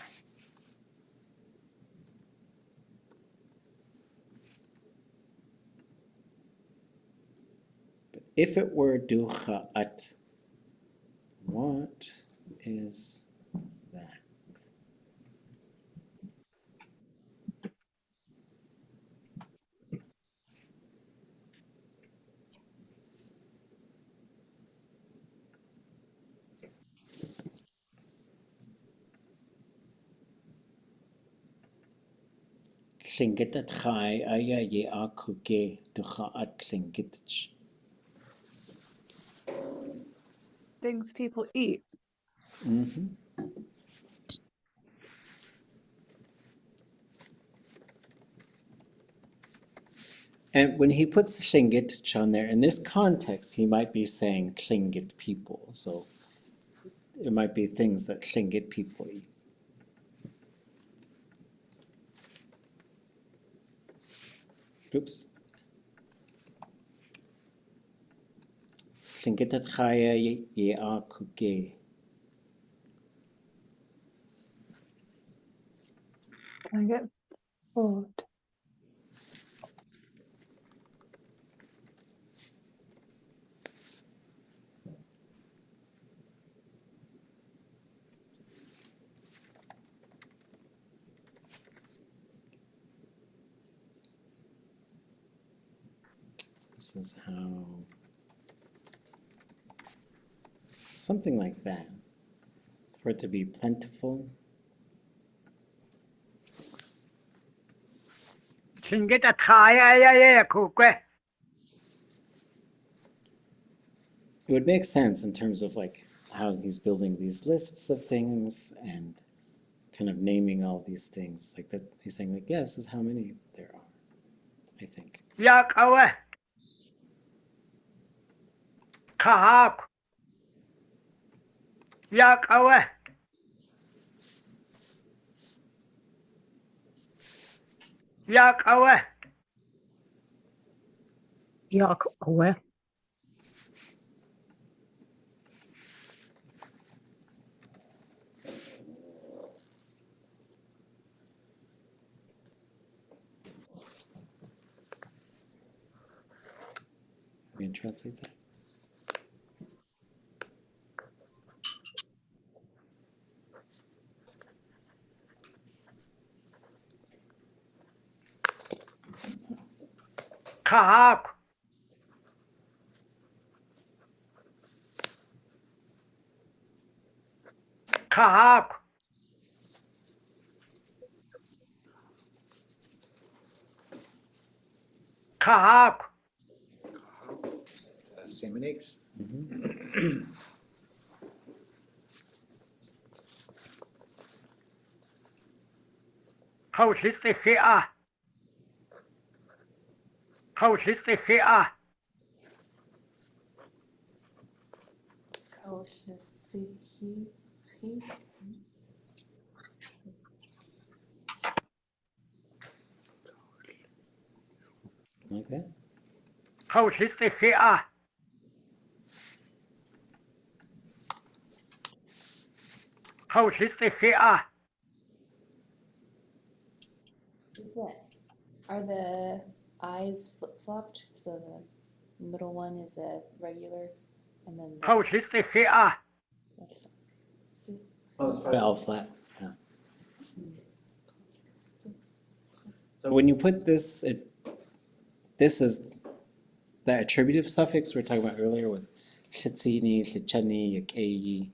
But if it were ʼduchaat, what is that? Lingít chai aya ye akuke ʼduchaat lingít. Things people eat. Mm-hmm. And when he puts Lingít on there, in this context, he might be saying Lingít people. So it might be things that Lingít people eat. Oops. Lingít chaya ye akuke. Can I get food? This is how, something like that, for it to be plentiful. Lingít ʼatángi. It would make sense in terms of like how he's building these lists of things and kind of naming all these things like that. He's saying like, yeah, this is how many there are, I think. ʼakaduneek. ʼkahaa. ʼakaduneek. ʼakaduneek. Yak away. We can translate that. ʼkahaa. ʼkahaa. ʼkahaa. Same in eggs. kadushxeet. kadushxeet. Like that? kadushxeet. kadushxeet. Is that, are the eyes flip-flopped? So the middle one is a regular and then the, kadushxeet. Oh, it's probably all flat. Yeah. So when you put this, this is the attributive suffix we were talking about earlier with ʻhitsini, ʻhitchani, ʻakeyi.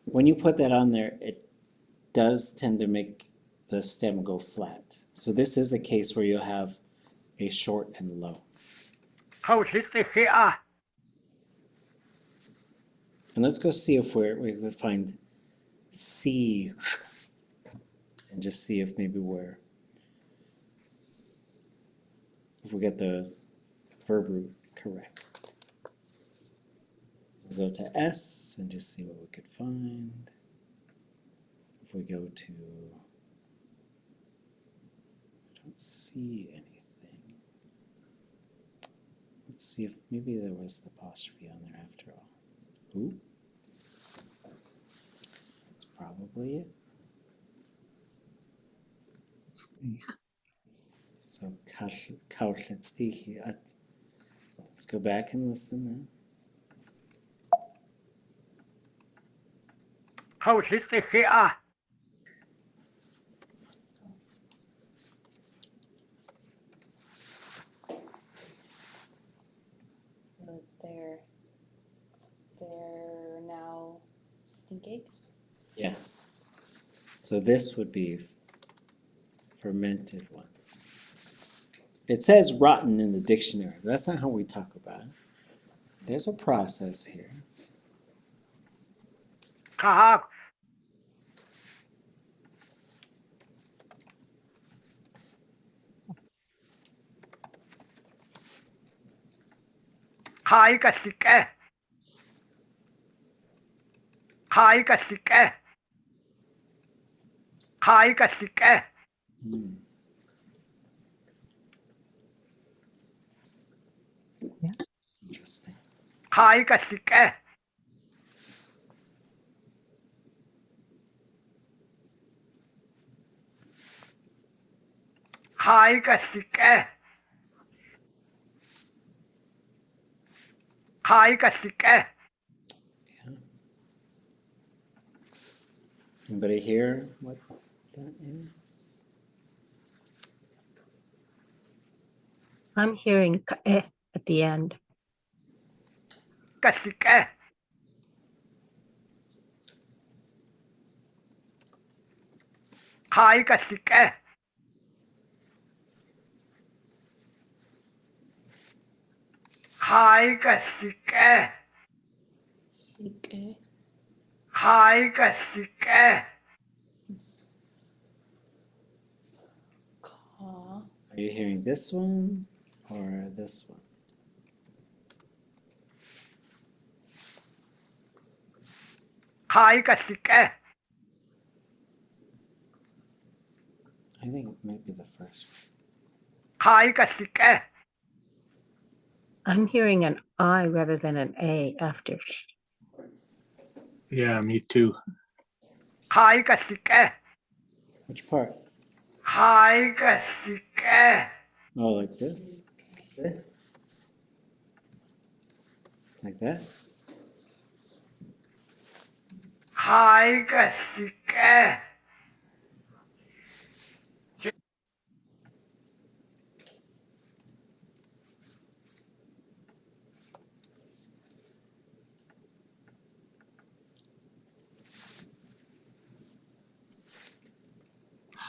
When you put that on there, it does tend to make the stem go flat. So this is a case where you'll have a short and low. kadushxeet. And let's go see if we can find C and just see if maybe if we get the verb root correct. So we'll go to S and just see what we could find. If we go to, I don't see anything. Let's see if maybe there was the apostrophe on there after all. Ooh. That's probably it. So let's go back and listen now. kadushxeet. so they're now stink eggs? Yes. So this would be fermented ones. It says rotten in the dictionary, but that's not how we talk about it. There's a process here. Ḳukahaa. ḳāikasikē. ḳāikasikē. ḳāikasikē. That's interesting. ḳāikasikē. ḳāikasikē. ḳāikasikē. Anybody hear what that is? I'm hearing ka'e at the end. ķasikē. ḳāikasikē. ḳāikasikē. Okay. ḳāikasikē. Ka. Are you hearing this one or this one? ḳāikasikē. I think it might be the first one. ḳāikasikē. I'm hearing an I rather than an A after. Yeah, me too. ḳāikasikē. Which part? ḳāikasikē. Oh, like this? Like that? ḳāikasikē.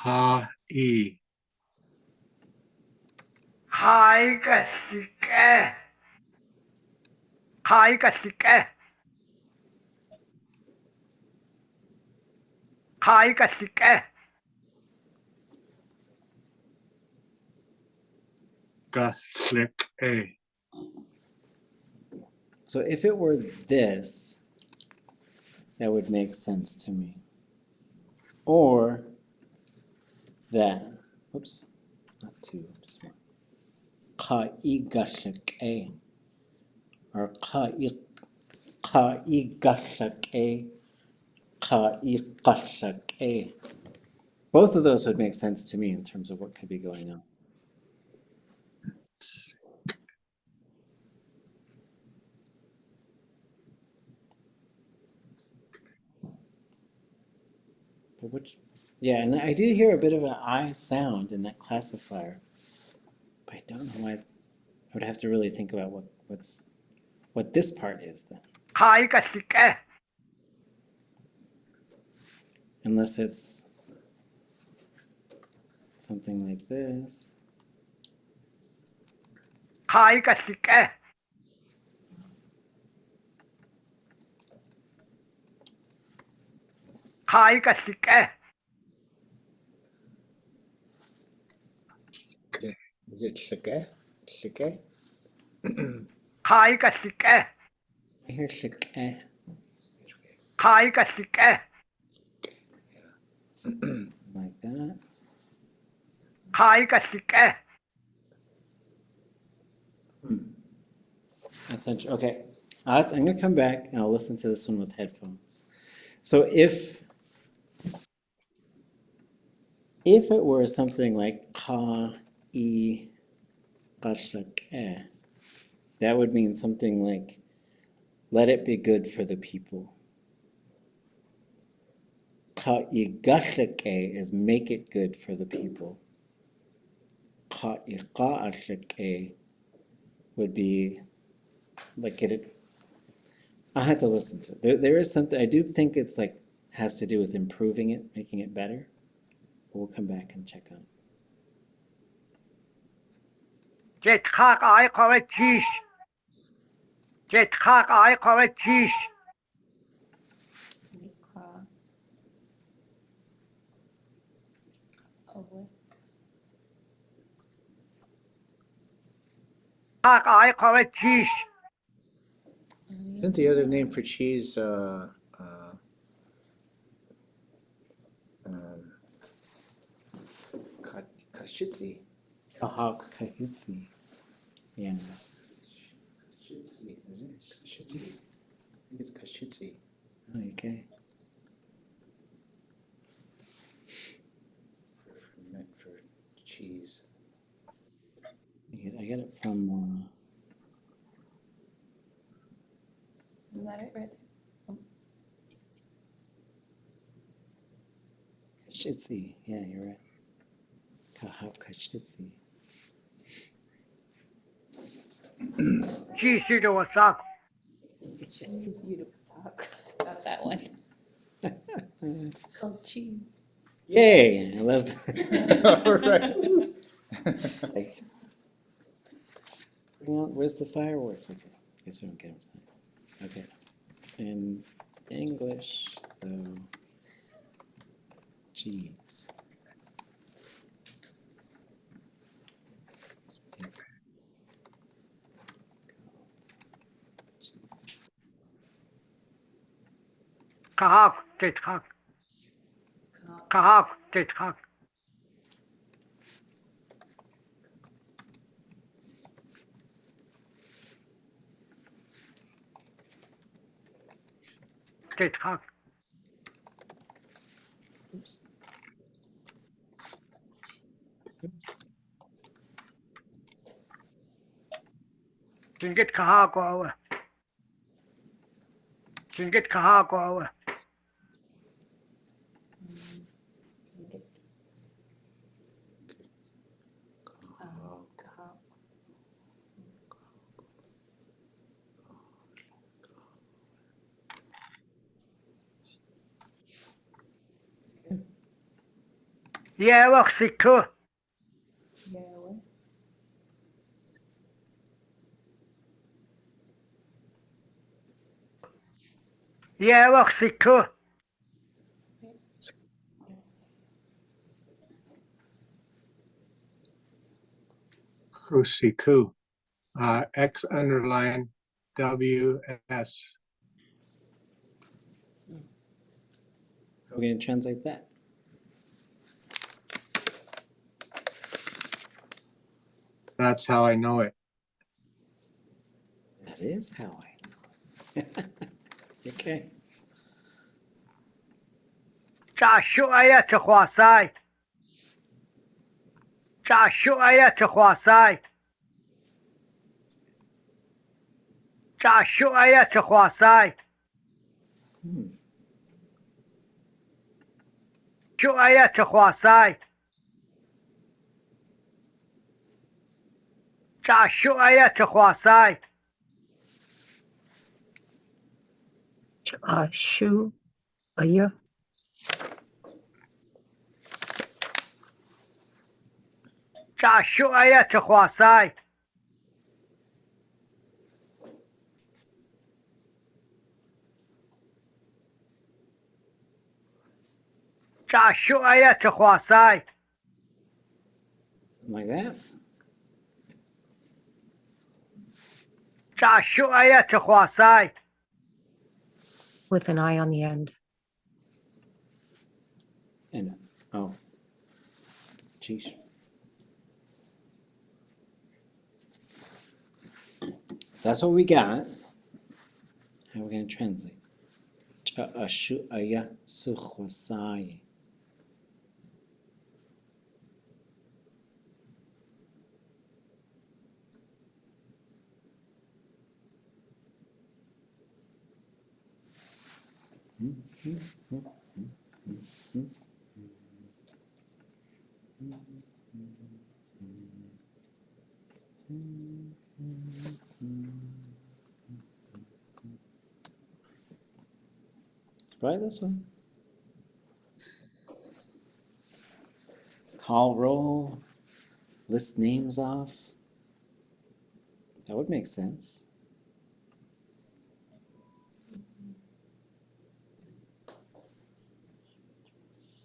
Ha-e. ḳāikasikē. ḳāikasikē. ḳāikasikē. Ķalikē. So if it were this, that would make sense to me. Or that. Oops. Not two, just one. Ķaigashake. Or ķaigashake. ʼkadushxeet. Both of those would make sense to me in terms of what could be going on. But which, yeah, and I do hear a bit of an I sound in that classifier, but I don't know why. I would have to really think about what this part is then. ʼāikasikē. Unless it's something like this. ʼāikasikē. ʼāikasikē. Is it shkalneek? Shkalneek? ʼāikasikē. I hear shkalneek. ʼāikasikē. Like that. ʼāikasikē. That's interesting. Okay, I'm going to come back and I'll listen to this one with headphones. So if it were something like ʼakaduneek, that would mean something like, let it be good for the people. ʼakaduneek is make it good for the people. ʼakaduneek would be like get it. I had to listen to it. There is something, I do think it's like, has to do with improving it, making it better. But we'll come back and check on it. Jetchak ʼāikawechish. Jetchak ʼāikawechish. Jetchak ʻāikawechish. Isn't the other name for cheese kadushxeet? Ḳukahaa. Yeah. Kadushxeet, isn't it? Kadushxeet. I think it's kadushxeet. Okay. For cheese. I get it from. Isn't that it right there? Kadushxeet. Yeah, you're right. Kadushxeet. Cheese wasak. Cheese suck. Got that one. It's called cheese. Yay! I love that. All right. Like, bring out, where's the fireworks? Okay, guess we don't get them tonight. Okay, in English, though, cheese. It's Kahak. Jetchak. Kahak. Jetchak. Jetchak. oops. Lingít ʻkahaa. Lingít ʻkahaa. Yewach sikku. Yewach sikku. Ḥusiku. X underline WS. We're going to translate that. That's how I know it. That is how I know. Okay. تعشو آيات خواساي تعشو آيات خواساي تعشو آيات خواساي شو آيات خواساي تعشو آيات خواساي Shu, aya. تعشو آيات خواساي تعشو آيات خواساي Like that. تعشو آيات خواساي With an I on the end. And oh, geez. That's what we got. How are we going to translate? Cha'ashu aya sukhwasai. Try this one. Call roll. List names off. That would make sense.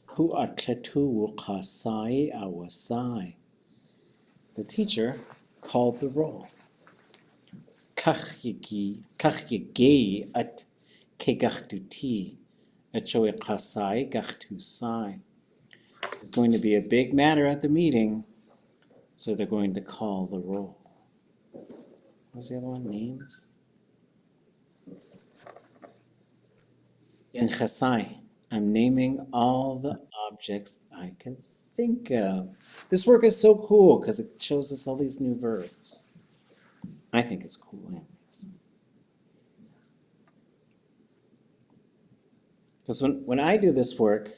Ḳukahaa awasai. The teacher called the roll. Kach at kegachtuti at choiqasai gachtusai. It's going to be a big matter at the meeting, so they're going to call the roll. What's the other one? Names? In chasai, I'm naming all the objects I can think of. This work is so cool because it shows us all these new verbs. I think it's cool anyways. Because when I do this work,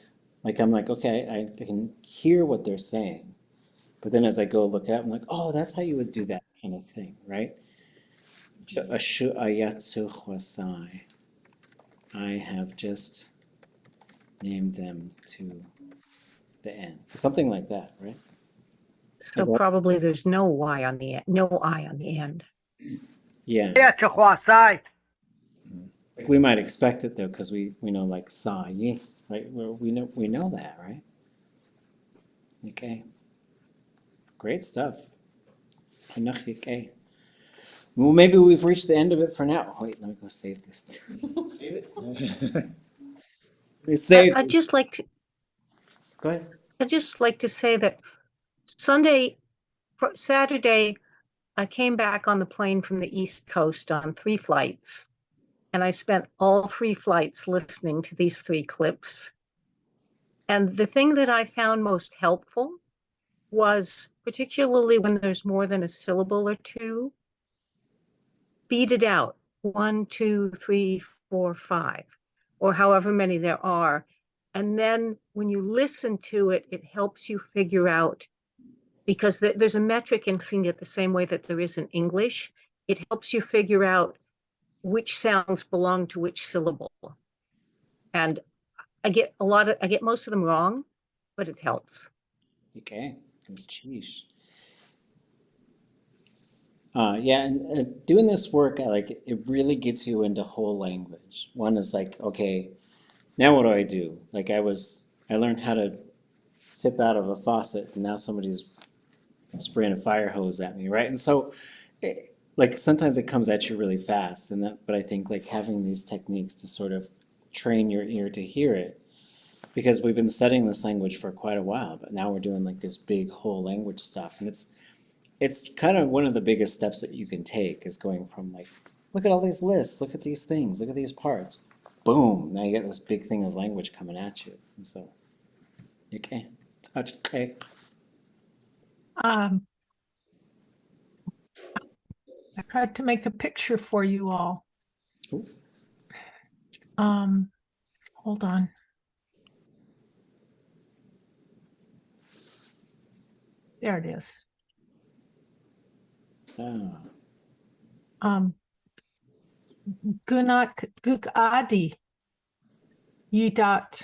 like I'm like, okay, I can hear what they're saying. But then as I go look up, I'm like, oh, that's how you would do that kind of thing, right? I have just named them to the end. Something like that, right? So probably there's no Y on the end, no I on the end. Yeah. آيات خواساي Like we might expect it though, because we know like sa'i, right? We know that, right? Okay. Great stuff. Okay. Well, maybe we've reached the end of it for now. Wait, let me go save this. Save it. Let me save I'd this. just like to, Go ahead. I'd just like to say that Saturday, I came back on the plane from the East Coast on 3 flights, and I spent all 3 flights listening to these 3 clips. And the thing that I found most helpful was, particularly when there's more than a syllable or two, beat it out. 1, 2, 3, 4, 5, or however many there are. And then when you listen to it, it helps you figure out, because there's a metric in Lingít the same way that there is in English. It helps you figure out which sounds belong to which syllable. And I get most of them wrong, but it helps. Okay. Sheesh. Yeah, and doing this work, it really gets you into whole language. One is like, okay, now what do I do? Like I learned how to sip out of a faucet, and now somebody's spraying a fire hose at me, right? And so, like sometimes it comes at you really fast, but I think like having these techniques to sort of train your ear to hear it, because we've been studying this language for quite a while, but now we're doing like this big whole language stuff, and it's kind of one of the biggest steps that you can take is going from like, look at all these lists, look at these things, look at these parts, boom, now you get this big thing of language coming at you. And so, you can. Touch cake. I tried to make a picture for you all. Ooh. Hold on. There it is. Ģunaaq yidat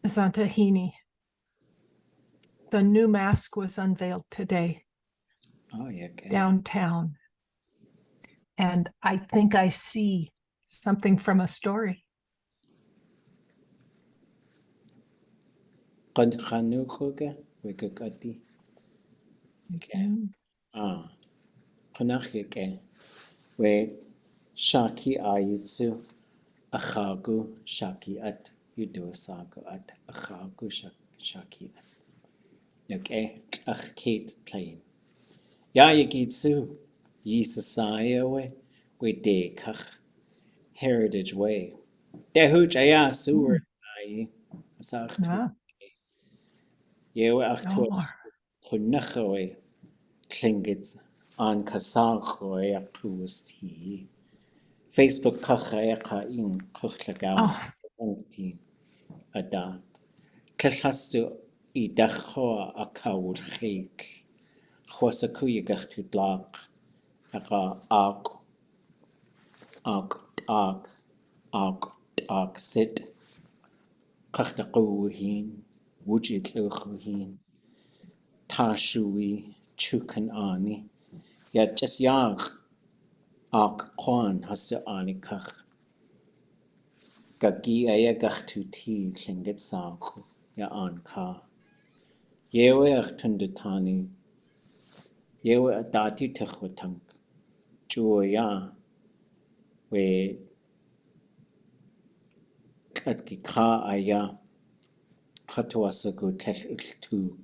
Zantahini. The new mask was unveiled today Oh, yeah. Okay. downtown. And I think I see something from a story. Qad khanukuga wikukati. Okay. Qanachike. We shaki ayitsu. Achagu shaki at. You do a sago at. Achagu shaki at. Okay. Ach Kéet Góoni. Ya yagitsu. Yisasaya we de kach. Heritage way. Dehuch aya suwer. Asach tu. Yewe ach tuas. Ḥunachawe. Lingít Aan G ati. Facebook kacha in kuchlagau ti adat. Kalhastu I dacho ʼakaduneek. Chwasakuya gachtu blak. Ākadushxeet. Kachtaquhin. Wujitluchuhin. Tashui chukanani. Ya just yag. Kwan hastu anikach. Gagi aya gachtu ti Lingít saku. Ya Aan G. Yewe ach tundutani. Yewe adati techwatank. Juya. We Ḳukahaa aya. Hatuasagu tl'ultug.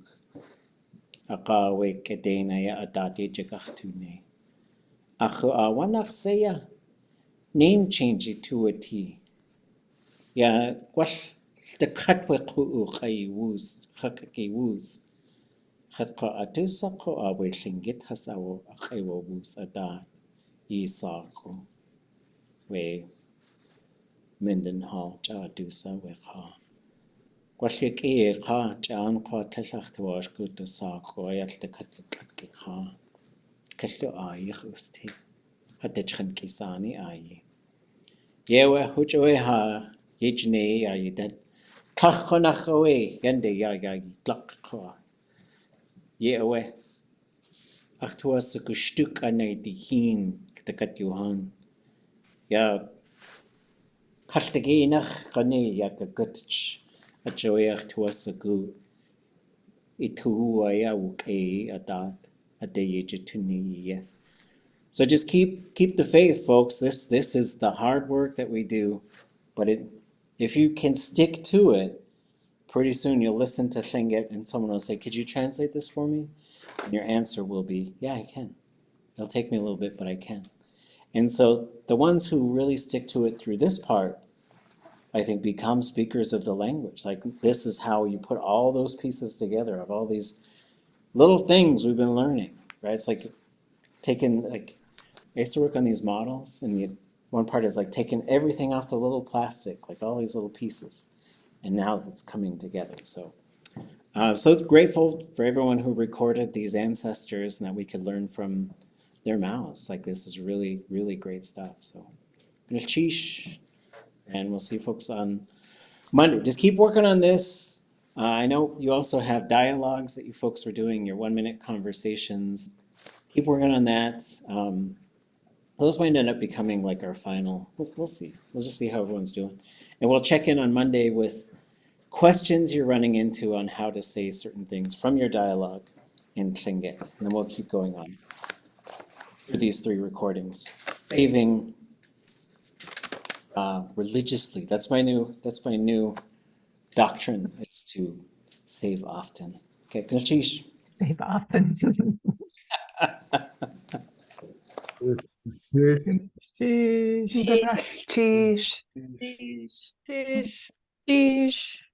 We kedena ya adati jagachtune. Achu awanach seya. Name change it to a T. Ya gwall the catwe ḳukahaa wuz. Ḥakaki wuz. Hatqa atusaqo awe Lingít hasawo achewo wuz adat. Yisaku. We Mindenhall adusa we ha. Gwallek ha jan qa tlachtuash good saku ayat the katki ha. Kallu ayich usti. Hadechchen kisani ayi. Yewe hujoe ha yijne ayi dat. Kachonachwe yende ya glakqa. Yewe. Achtuas a gustuk anay di hin the katjuhan. Ya Kaltaginach gani yak a gutch a joyach tuas a gu. Itu aya uke adat a deyejituni. So just keep the faith, folks. This is the hard work that we do, but if you can stick to it, pretty soon you'll listen to Lingít and someone will say, "Could you translate this for me?" And your answer will be, "Yeah, I can. It'll take me a little bit, but I can." And so the ones who really stick to it through this part, I think, become speakers of the language. Like, this is how you put all those pieces together of all these little things we've been learning, right? It's like taking, like, I used to work on these models, and one part is like taking everything off the little plastic, like all these little pieces, and now it's coming together. So, so grateful for everyone who recorded these ancestors and that we could learn from their mouths. Like, this is really, really great stuff. So, and we'll see folks on Monday. Just keep working on this. I know you also have dialogues that you folks are doing, your 1-minute conversations. Keep working on that. Those might end up becoming like our final, we'll see. We'll just see how everyone's doing. And we'll check in on Monday with questions you're running into on how to say certain things from your dialogue in Lingít. And then we'll keep going on for these 3 recordings. Saving religiously. That's my new doctrine. It's to save often. Okay, Knachish. Save often. Sheesh. Sheesh. Sheesh.